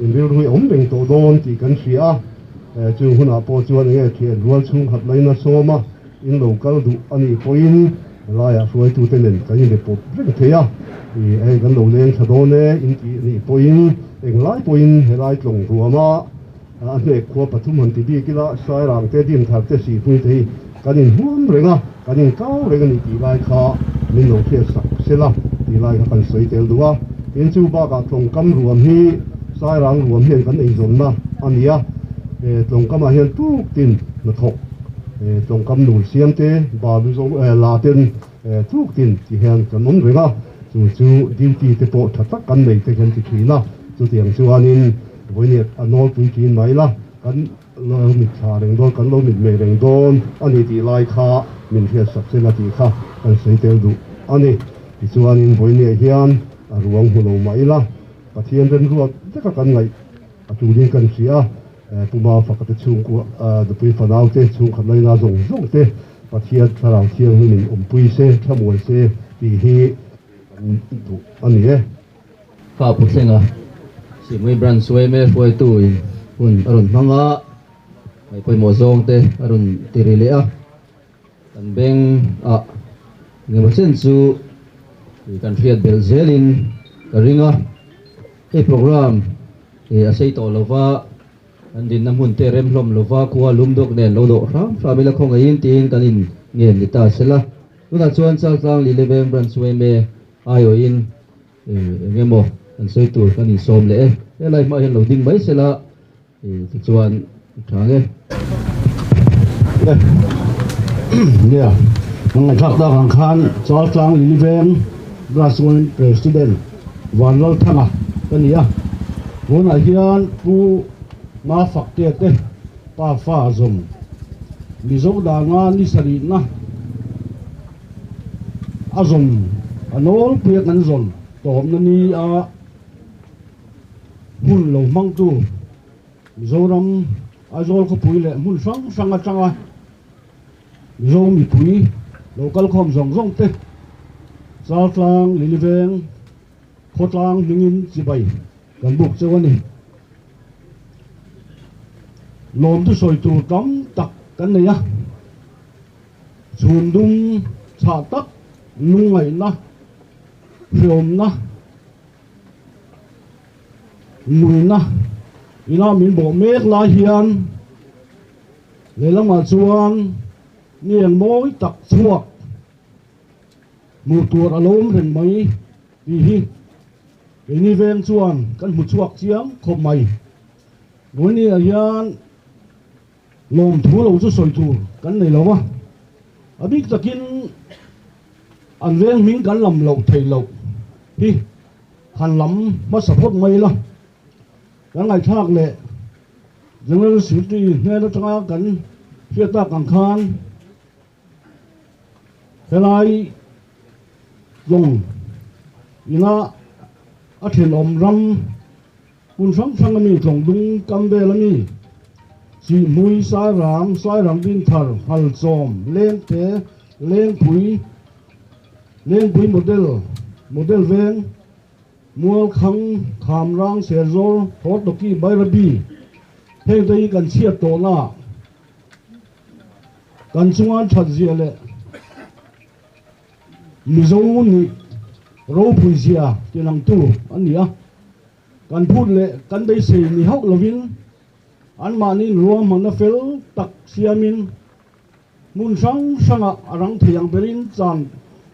Speaker 4: อินวิลรัวอมเป็นตัวโดนที่กันเสียจึงหุ่นอาโปชวนอย่างเงี้ยเขียนรัวชงขัดไล่น่าโซมาin local du ani point la ya suai tu tenen kan ni po ring thea e kan lo leng thadone in ti ni point eng lai point helai tlong ruama an ne kho pathum han ti bi kila sai rang te dim thar te si pui te kan in hum renga kan in kau renga ni ti lai kha min lo thia sak sela ti lai kha kan soi tel duwa in chu ba ka tlong kam ruam hi sai rang ruam hian kan ei zon na ania tlong kama hian tu tin na thok trong cam nụ xiêm thế bà bây giờ là tên thuốc tiền thì hàng cái món rồi đó chu duty te po tha tak kan nei te kan ti thina chu tiang chuanin voinet anol pui kin mai la kan lo mit tha reng don kan lo mit me reng don ani ti lai kha min hian sak se la ti kha kan sei tel du ani ti chuanin voinet hian a ruang hu lo mai la pathian ren ruat te ka kan ngai a tu ding kan sia puma fakate chung ku the pui fanau te chung khan lai na zong te pathian tharau thiang min pui se thamoi se ti hi anh nhé
Speaker 1: Pháp Phật sinh à chỉ mới brand suy mê phơi tuổi hun arun manga mấy phơi mùa zong te arun tiri lệ à cần beng à người mà xin su thì cần phiền bel zelin cái ringa cái program thì xây tổ lova anh din năm hun te rem lom lova qua lum dok nen lo do ram family không ai in tin cần in nghe người ta sẽ là lúc nào chuan sang sang li leveng brand suy mê ai ở in nghe mò anh xây tuổi cái nhìn xôm lẽ cái này mọi hiện đầu tiên mấy sẽ là thì thực chuan tháng nghe
Speaker 2: đây nè ngày khác đó hàng khan cho sang lý ven Brazilian president van lal thang à cái này à vốn là hiện pu ma phật tiệt đấy pa pha dùng lý do đa nga ni sari na azum anol puyat nan zon tom nani a hun lo mang tu zoram azol ko pui le mun sang sang changa zo mi pui local khom zong zong te zal tlang liliveng khotlang ningin chibai kan buk chewani lom tu soi tu tam tak kan ne ya chun dung cha tak nung ngai na film na mùi na ina min bo mek la hian lelang chuan niang moi tak chuak mu tur alom ren mai ti hi ini ven chuan kan mu chuak chiang khom mai boni hian lom thu lo chu soi tu kan nei lo wa abik takin an ven min kan lam lo thei lo hi han lam ma support mai la kan ngai thak le general secretary ne na tanga kan fiata kan khan helai long ina a then om ram kun sang sang mi thong dung kam be la mi si mui sai ram din thar hal som len te len pui model ven mual khang kham rang serzor hot doki bairabi heng dei kan chia to na kan chungan that zia le mizo ni ro pui zia tinang tu ania kan phut le kan dei sei ni hok lovin an manin ruam mana fel tak siamin mun sang sanga arang thiang berin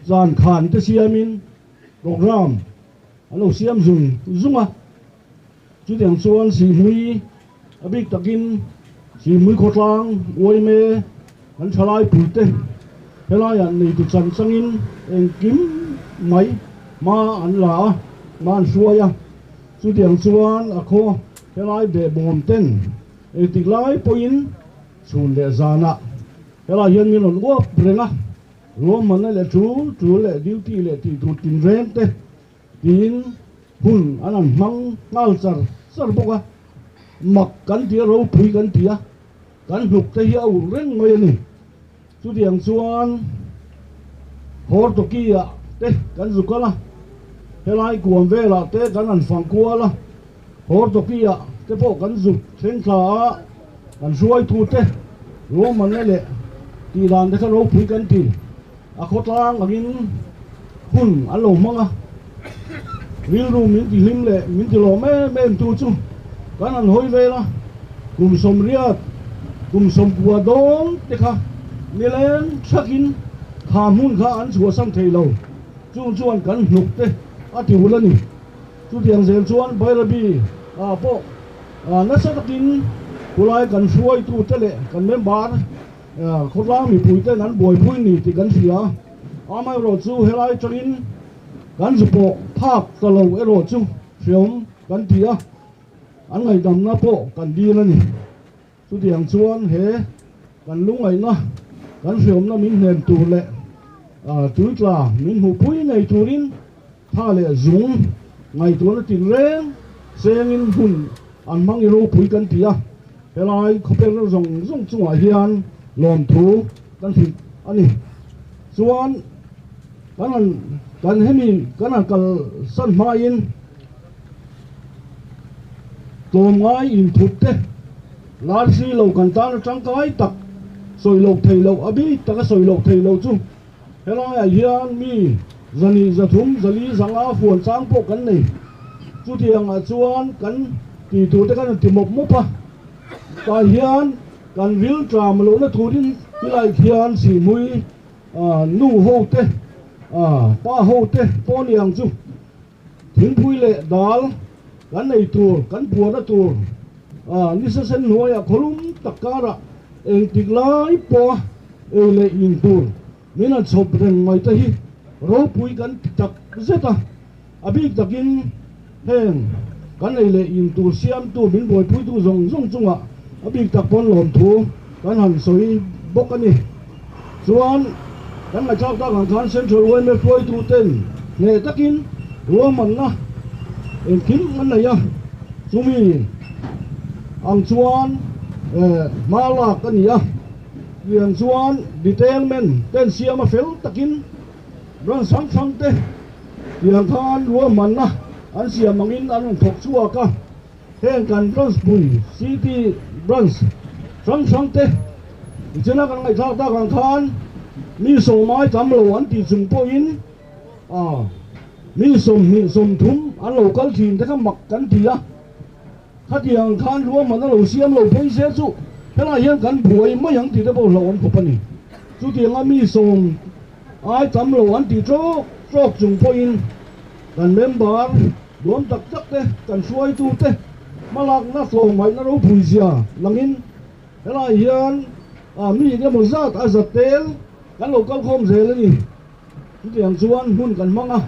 Speaker 2: zan khan te siamin program alo siam zunga chu tiang chuan si hui abik takin si mui khotlang oi me an thalai pulte helai an nei tu chan changin eng kim mai ma an la ma an suaya chu tiang chuan a kho helai be bom ten e tiklai poin chun le zana helai hian min on go prenga rom man le chu le duty le ti tu tin ren te tin hun anan mang ngal sar boka mak kan tia ro pui kan tia kan hluk te hi au reng mai ni chu tiang chuan hor to kia te kan zukala helai kuam vela te kan an fang kuala hor to kia te po kan zuk thleng thla kan suai thu te ro man le ti dan te ka ro pui kan ti a khotlang agin hun alo manga wil ru min ti him le min ti lo me tu chu kan an hoi ve la kum som riat kum som kwa dom te kha nilen thakin kham hun kha an chua sam thei lo chuan kan hnuk te a ti hulani chu tiang zel chuan bairabi a po na sa takin kulai kan suai tu te le kan member khotlang mi pui te nan boi pui ni ti kan sia amai ro chu helai changin
Speaker 4: kan zupo phak talo ero chu fiom kan tia an ngai dam na po kan di na ni chu tiang chuan he kan lungai na kan fiom na min hnen tu le tu tla min hu pui ngai turin tha le zung ngai tu na tin reng sengin hun an mang iro pui kan tia helai khopel na zong chunga hian lom thu kan thi ani chuan kan hemi kan kal san mai in tom ngai in thup te lar si lo kan ta na chang kai tak soi lo thei lo abi taka soi lo thei lo chu helai a hian mi zani zathum zali zanga fuan chang po kan nei chu thiang a chuan kan ti tu te kan ti mop mopa ta hian kan vil tram lo na thurin hilai hian si mui nu ho te pa ho te poniang chu thing pui le dal kan nei tur kan bua na tur ni sa sen noya kholum takara eng tiklai po ele in tur mina chop reng mai ta hi ro pui kan tak zeta abi takin heng kan nei le in tur siam tu min boi pui tu zong chunga abi tak pon lom thu kan han soi bok ani chuan kan ngai chak ta kan central wen me floi tu ten nge takin ruaman na en kim an na ya chumi ang chuan mala kan ya yang chuan detail men ten siama fel takin ran sang te yang khan ruaman na an siam mangin an thok chua ka heng kan branch pui city branch sang te chena kan ngai chak ta kan khan mi so mai tam lo an ti chung po in mi som thum an lo kal thin te ka mak kan tia kha tiang khan ruaman an lo siam lo phei se chu hela hian kan buai mai yang ti te bo lo an khopani chu tiang a mi som ai tam lo an ti trok chung po in kan member luam tak te kan suai tu te malak na so mai na ro phui sia langin hela hian mi ke mo zat a zatel kan lo kal khom zel ni chu tiang chuan hun kan manga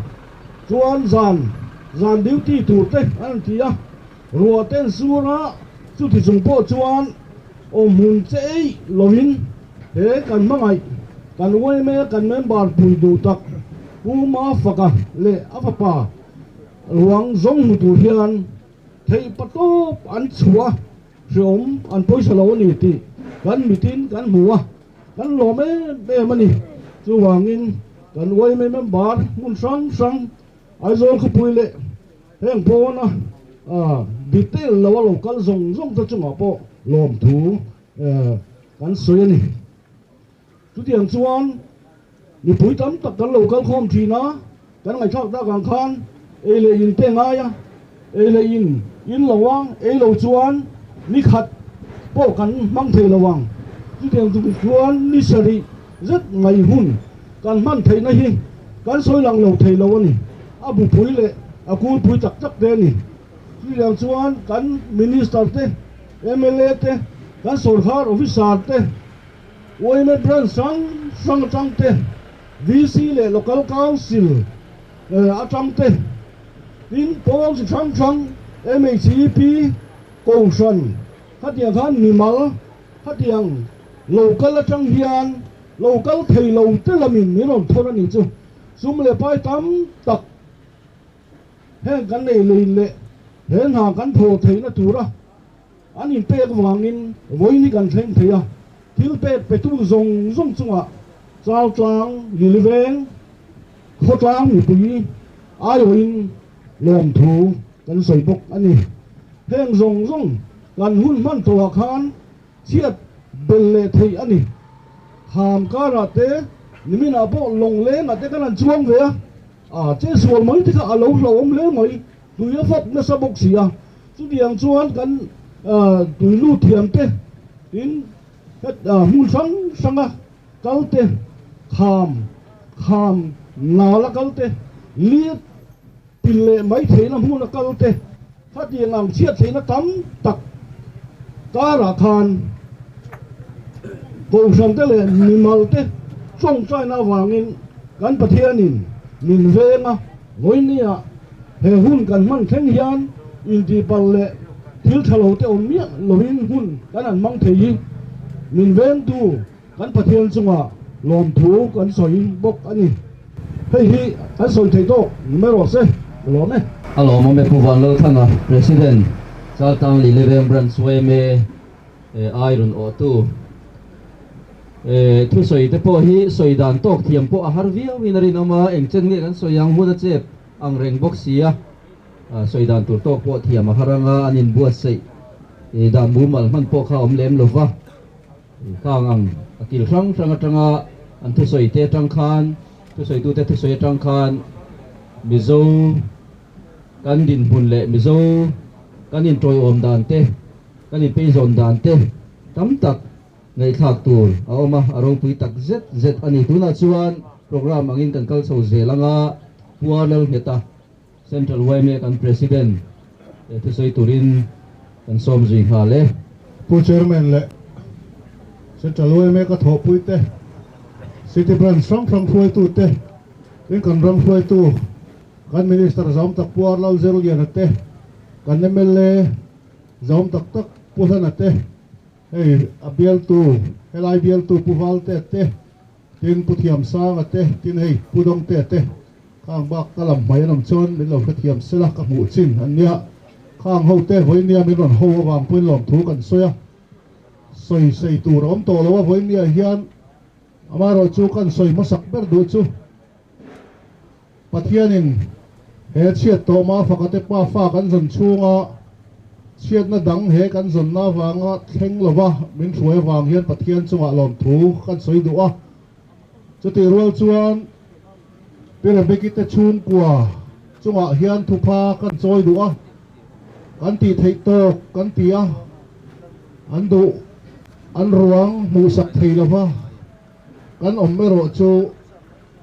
Speaker 4: chuan zan duty tur te an tia ruwa ten sura chu ti chung po chuan mun chei lovin he kan mangai kan wai me kan member pui du tak puma faka le afapa ruang zong mu tu hian thei patop an chua rom an poisa lo ni ti kan mitin kan muwa kan lo me be mani chu wangin kan wai me member mun sang ai zol khupui le heng po na detail lo kal zong ta chunga po lom thu kan soi ni chu tiang chuan ni pui tam tak kan lo kal khom thina kan ngai thak ta kan khan ele in te nga ya ele in lawang lo chuan ni khat po kan mang thei lawang chu tiang chuan ni sari rất ngai hun kan man thei na hi kan soi lang lo thei lo ni abu pui le aku pui tak te ni chu tiang chuan kan minister te MLA te kan sarkar officer te oi me bran sang te VC le local council atang te tin pol si sang MHCP Kongsan hatiang khan nimal hatiang local atang hian local thei lo te lamin ni ron thora ni chu sum le pai tam tak he kan nei le he na kan tho thei na tura an in pe wangin voi ni kan thleng theia thil pe tu zong chunga chao tlang lilveng khotlang ni pui ai oin lom thu kan soi bok ani heng zong kan hun man to khan chiat belle thei ani ham karate nimina bo long le ma te kan chuang ve che sual mai te ka alo om le mai tu ya fok na sa bok sia chu diang chuan kan tu lu thiam te in hun sanga kalte kham na la kalte liet pille mai thei na hu na kalte phát hiện làm chiết thấy nó tắm tặc cá ra khan cùng sang tới là mình màu thế trong trai na vàng in gắn bát thiên in mình về mà
Speaker 2: với nia hệ hun cần mang theng hian in đi bal lệ thiếu thalo te om miệng loin hun kan an mang thei min ven tu kan pathian chunga lom thu kan soi bok ani hei hi an soi thei to numero se lo me
Speaker 1: alo mo me puwan lo thanga president saltang li levem brand sway me iron o tu thu soi te po hi soi dan tok thiam po a har via winarin ama engchen nge kan soyang hu da chep ang reng box sia soi dan tur tok po thiam a haranga anin buat sei dan bu mal man po kha om lem lova kang ang akil sang tanga an thu soi te tang khan thu soi tu te thu soi tang khan mizo kan din bun le mizo kan in troi om dan te kan in pe zon dan te tam tak ngai thak tur a oma arong pui tak zet ani tuna chuan program angin kan kal so zelanga puanal heta central wayme kan president thu soi turin kan som zui ha le
Speaker 3: pu chairman le central wayme ka tho pui te city branch from phui tu te in kan ram phui tu kan minister zom tak puar lau zero lian te kan mle zom tak puhan te hey abial tu helai bial tu puval te tin puthiam sang te tin hey pudong te khang bak kalam mai nam chon min lo khathiam sela ka mu chin ania khang ho te hoi nia min ron ho wang puin lom thu kan soya soi sei tu rom to lo hoi nia hian amaro chu kan soi masak ber du chu pathianin he chiat to ma fakate pa fa kan zon chunga chiat na dang he kan zon na wanga thleng lova min hruai wang hian pathian chunga lom thu kan soi du a chuti rual chuan pera bekite chung kwa chunga hian thupa kan choi du a kan ti thei to kan ti a an du an ruang mu sak thei lova kan ommero chu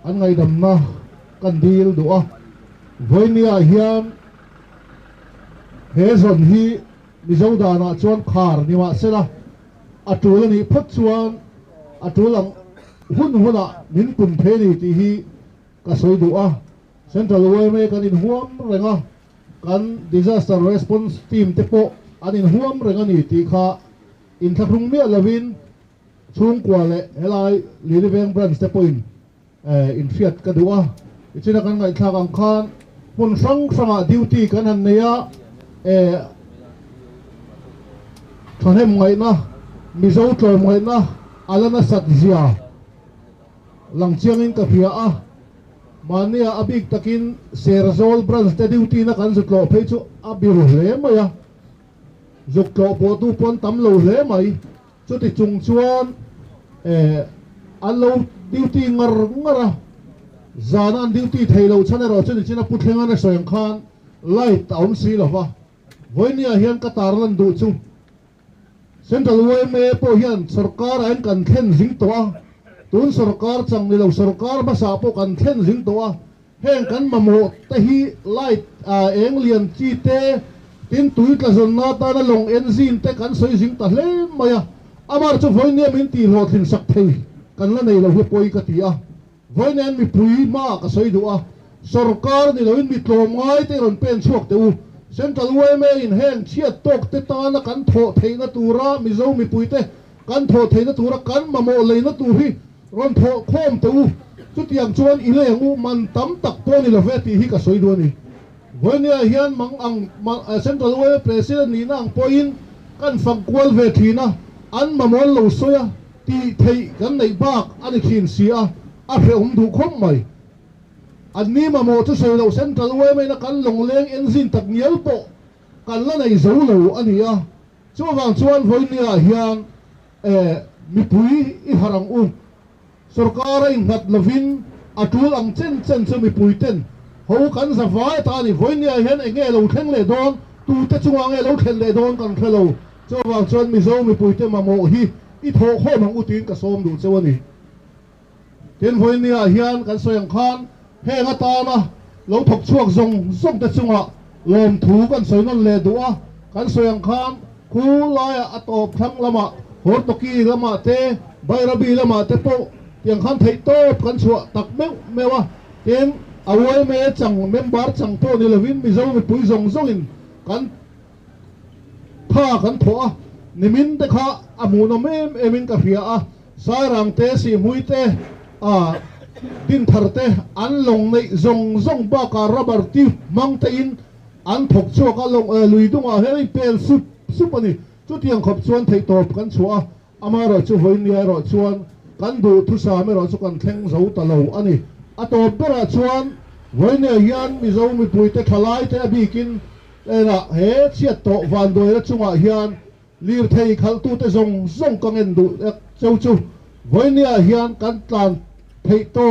Speaker 3: an ngai dam na kan dil du a voinia hian he zon hi mizo dana chuan khar niwa sela atul ni phot chuan atulang huna min pum pheni ti hi ka soi du a central wayme kan in huam renga kan disaster response team te po an in huam renga ni ti kha in thakrung me lovin chung kwa le helai liriveng branch te po in fiat ka du a ichina kan ngai thakang khan pun sang duty kan han neya thonem ngai na mizo tlom ngai na alana sat zia langchiang in ka phia a mania abik takin serzol branch te duty na kan zutlo phei chu abiru hle maya zuklo po tu pon tam lo hle mai chu ti chung chuan allo duty ngara zana an duty thailo chane ro chuni china puthenga na soyang khan light taum si lova voinia hian ka tarlan du chu central wayme po hian sarkar an kan thlen jing to a tun sarkar chang ni lo sarkar ba sa po kan thlen jing to a heng kan mamo te hi light eng lian chi te tin tuit la zon na ta na long engine te kan soi jing ta hle maya amar chu voinia min ti ro thin sak thei kan la nei lo he poi ka ti a voinen mi pui ma ka soi du a sarkar ni loin mi tlom ngai te ron pen chuak te u central wayme in heng chiat tok te ta na kan tho theina tura mi zo mi pui te kan tho theina tura kan mamo leina tu hi ron tho khom te u chu tiang chuan i le ngu man tam tak po ni lo ve ti hi ka soi du ni voinia hian mang ang central wayme president ni nang point kan fang kwal ve thina an mamol lo soya ti thei kan nei bak ani khin sia a fe du khom mai an ni mamo chu soi lo central wayme na kan long leng engine tak nial po kan la nei zo lo ani a chu wang chuan voinia hian mi pui i harang u sarkar in hat lovin atul ang chen chu mi pui ten ho kan za vai ta ni voinia hian enge lo thleng le don tu te chunga nge lo thlen le don kan khelo chu wang chuan mi zo mi pui te mamo hi i tho kho mang utin ka som du chawani tin voinia hian kan soyang khan henga ta na lo thok chuak zong te chunga lom thu kan soinon le du a kan soyang khan khu lai atop thang lama hortoki lama te bairabi lama te po tiang khan thei top kan chua tak mewa tin
Speaker 4: awai me chang member chang po ni lovin mi zo mi pui zong zong in kan pha kan tho nimin te kha amuno mem emin ka ria a sai rang te si mui te a din thar te an long nei zong zong ba ka rubber ti mang te in an thok chu ka long lui dung a hei pel sup ani chu tiang khop chuan thei top kan chua ama ro chu voin ni ro chuan kan du thu sa me ro chu kan thleng zo ta lo ani a to bera chuan voin ne hian mi zo mi pui te thalai te bikin era he chiat to van doi ra chunga hian lir thei khal tu te zong zong ka ngen du chau chu voin ne hian kan tlan thei to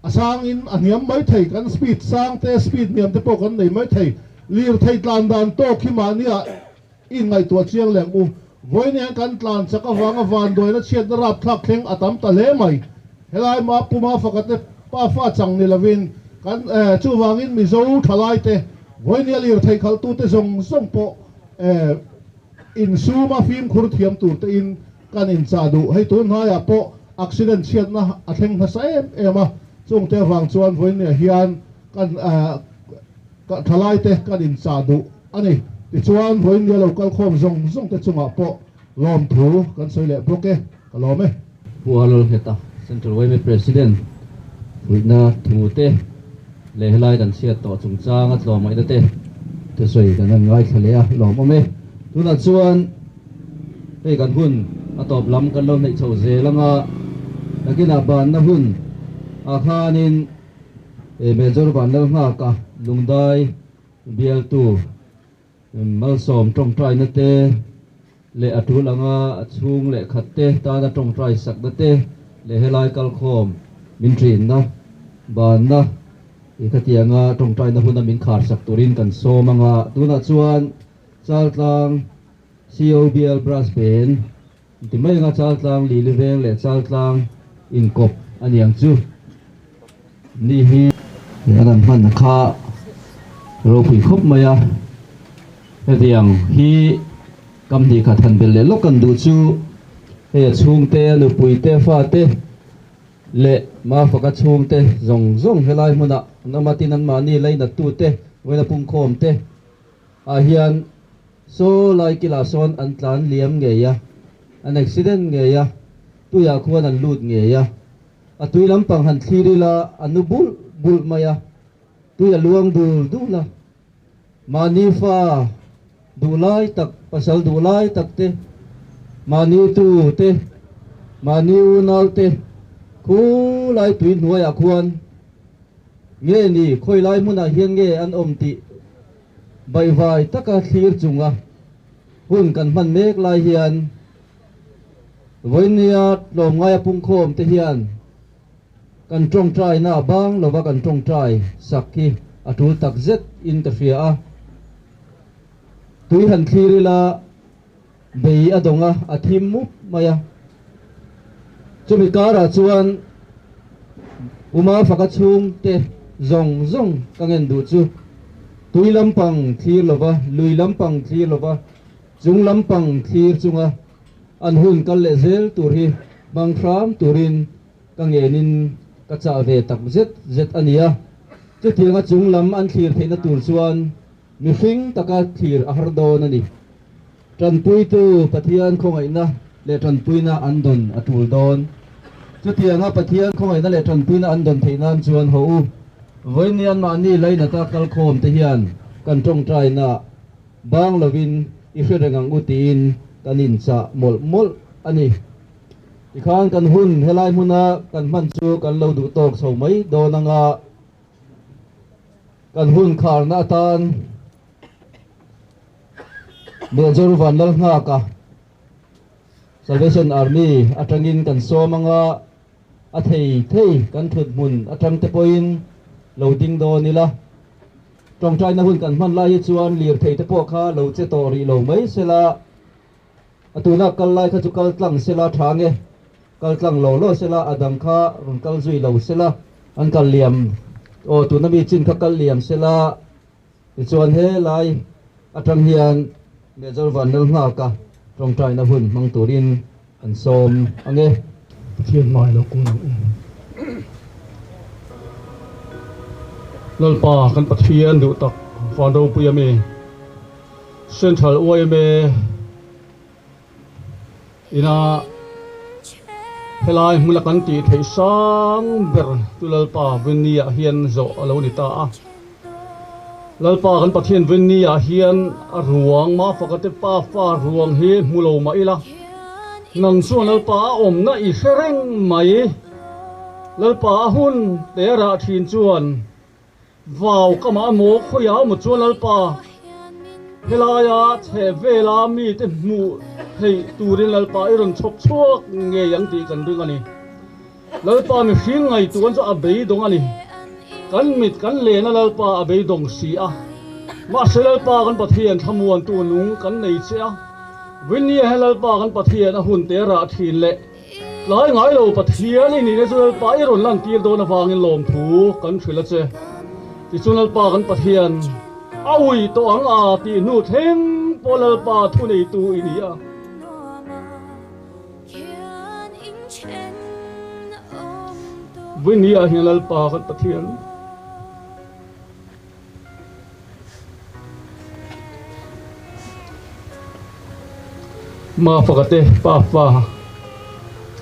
Speaker 4: asang in aniam mai thei kan speed sang te speed niam te po kan nei mai thei lir thei tlan dan to khima nia in ngai tua chiang leng u voin ne kan tlan chaka wanga van doi na chiat na rap thak thleng atam ta le mai helai ma puma fakate pa fa chang ni lavin kan chu wangin mi zo thalai te voin ne lir thei khal tu te zong zong po in suma phim khur thiam tur te in kan in cha du hei tu na ya po accident chiat na atheng na sa ema chung te wang chuan voin ne hian kan thalai te kan in cha du ani ti chuan voin ne local khom zong zong te chunga po lom thu kan soile poke kalome
Speaker 1: pualol heta Central Way President Fuina Timute lehlai dan siat to chungchang at lo mai da te soi kan ngai thalea lo mo me tuna chuan ei kan hun atop lam kan lo nei chho ze langa nakina ban na hun a khanin major ban lo nga ka lungdai bial tu mal som trong trai na te le atu langa chung le khat te ta na trong trai sak na te le helai kal khom min trin na ban na i khatianga trong trai na hun min khar sak turin kan so manga tuna chuan chaltlang COBL brass pen ti mai nga chaltlang li leveng le chaltlang in kop aniang chu ni hi yaran man kha ro pui khop maya hediang hi kam ni kha than bel le lokan du chu he chung te lu pui te fa te le ma fa ka chung te zong zong helai muna namatin an mani lai na tu te wena pung khom te a hian so lai kila son an tlan liam nge ya an accident nge ya tu ya khuan an lut nge ya a tui lampang han thiri la anu bul maya tu ya luang du la mani fa dulai tak pasal dulai tak te mani tu te mani unal te khu lai tui nuai a khuan nge ni khoi lai muna hian nge an om ti bai vai taka thlir chunga hun kan man mek lai hian voinia lom ngai pung khom te hian kan trong trai na bang lova kan trong trai sakhi atul tak zet in ta fia a tui han thirila bei adonga athim mu maya chumi kara chuan uma faka chung te zong zong kangen du chu tui lampang thir lova lui lampang thir lova chung lampang thir chunga an hun kal le zel tur hi bang thram turin kangenin ka cha ve tak zet ania chu thianga chung lam an thir theina tur chuan mi hring taka thir a har don ani tran pui tu pathian khongai na le tran pui na andon atul don chu thianga pathian khongai na le tran pui na andon theinan chuan ho u voinian ma ni leina ta kal khom te hian kan tong trai na bang lovin i hrengang utin kanin cha mol ani ikhan kan hun helai muna kan man chu kan lo du tok so mai donanga kan hun khar na tan major van lal nga ka Salvation Army atangin kan so manga athei kan thut mun atang te poin loading do nila trong trai na hun kan man lai chuan lir thei te po kha lo che tori lo mai sela atuna kal lai kha chu kal tlang sela thange kal tlang lo sela adang kha run kal zui lo sela an kal liam o tuna mi chin kha kal liam sela chuan he lai atang hian major van lal nga ka trong trai na hun mang turin an som ange
Speaker 3: thiên mai lo kung lalpa kan pathian du tak fando puyame central oime ina helai mulakan ti thei sang ber tu lalpa vinia hian zo alo ni ta a lalpa kan pathian vinia hian a ruang ma fakate pa fa ruang hi mulo ma ila nang chuan lalpa om na I sereng mai lalpa hun tera thin chuan vào kama mo khoya mo chuan lalpa helaya che vela mi te mu thei turin lalpa iron chok chok nge yang ti kan ring ani lalpa mi hring ngai tuan cho abei dong ani kan mit kan le na lalpa abei dong si a ma se lalpa kan pathian thamuan tu nung kan nei che a vinia lalpa kan pathian a hun tera thin le lai ngai lo pathian ni ne chu lalpa iron lan tir do na wangin lom thu kan thila che ti chunal pa kan pathian aui to ang a ti nu theng polal pa thu nei tu inia vinia hilal pa kan pathian ma fakate pa fa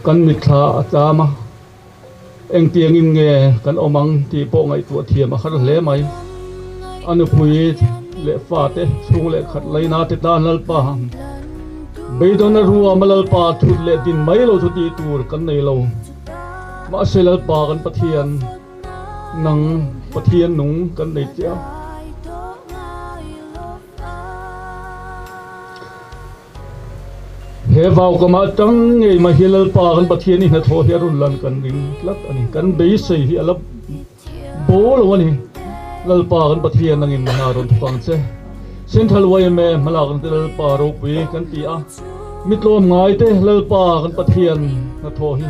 Speaker 3: kan mitha atama eng tiang in nge kan omang ti po ngai tu thiam a khar hle mai anu phui le fa te chung le khat leina te dan lal pa beidon na ruwa malal pa thut le din mai lo thu ti tur kan nei lo ma selal pa kan pathian nang pathian nung kan nei tia he vào kama tang ngei ma hilal pa kan pathian ni na tho herun lan kan ring tlak ani kan bei sei hi alap bol wani lal pa kan pathian nangin na ron phang che central way me mala kan lal pa ro pi kan ti a mitlom ngai te lal pa kan pathian na tho hi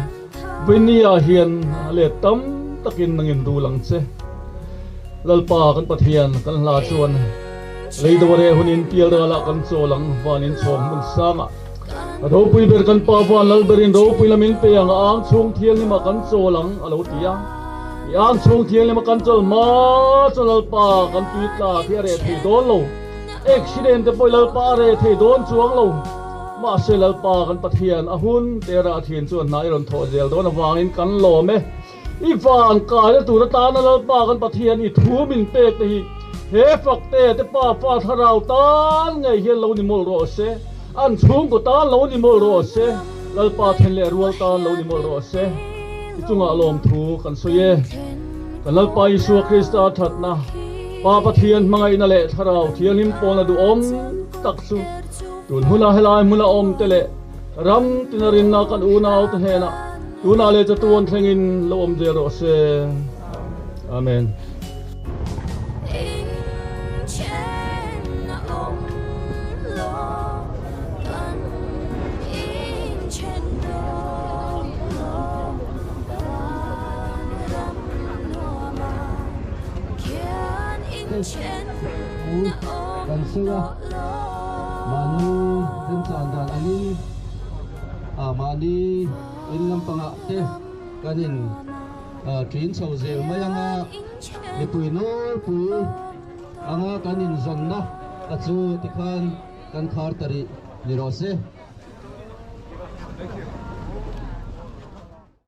Speaker 3: vinia hian le tam takin nangin du lang che lal pa kan pathian kan la chuan leidore hunin tial la kan cho lang vanin chom mun sama ro pui ber kan pa van lal berin ro pui lamin pe ang ang chung thiang ni ma kan cho lang alo tia yang chung thiang ni ma kan chol ma cholal pa kan pi tla thia re thei don lo accident te poi lal pa re thei don chuang lo ma se lal pa kan pathian a hun tera thian chuan nai ron tho zel don awangin kan lo me I van ka le tu ta na lal pa kan pathian I thu min pe te hi he fak te pa fa tharau tan ngai hian lo ni mol ro se an chung ko ta lo ni mol ro se lal pa then le rual ta lo ni mol ro se ti chunga lom thu kan soye kan lal pa Isu Krista that na pa pathian mangai na le tharau thian him pon na du om tak chu tun hula helai mula om te le ram tinarin na kan unaw te hena tuna le cha tuon thlengin lo om je ro se amen
Speaker 1: kan suya mani din sandan ani mani in lam panga te kanin train so zel mayanga ipui nol pui anga kanin zonna achu tikhan kan khar tari ni ro se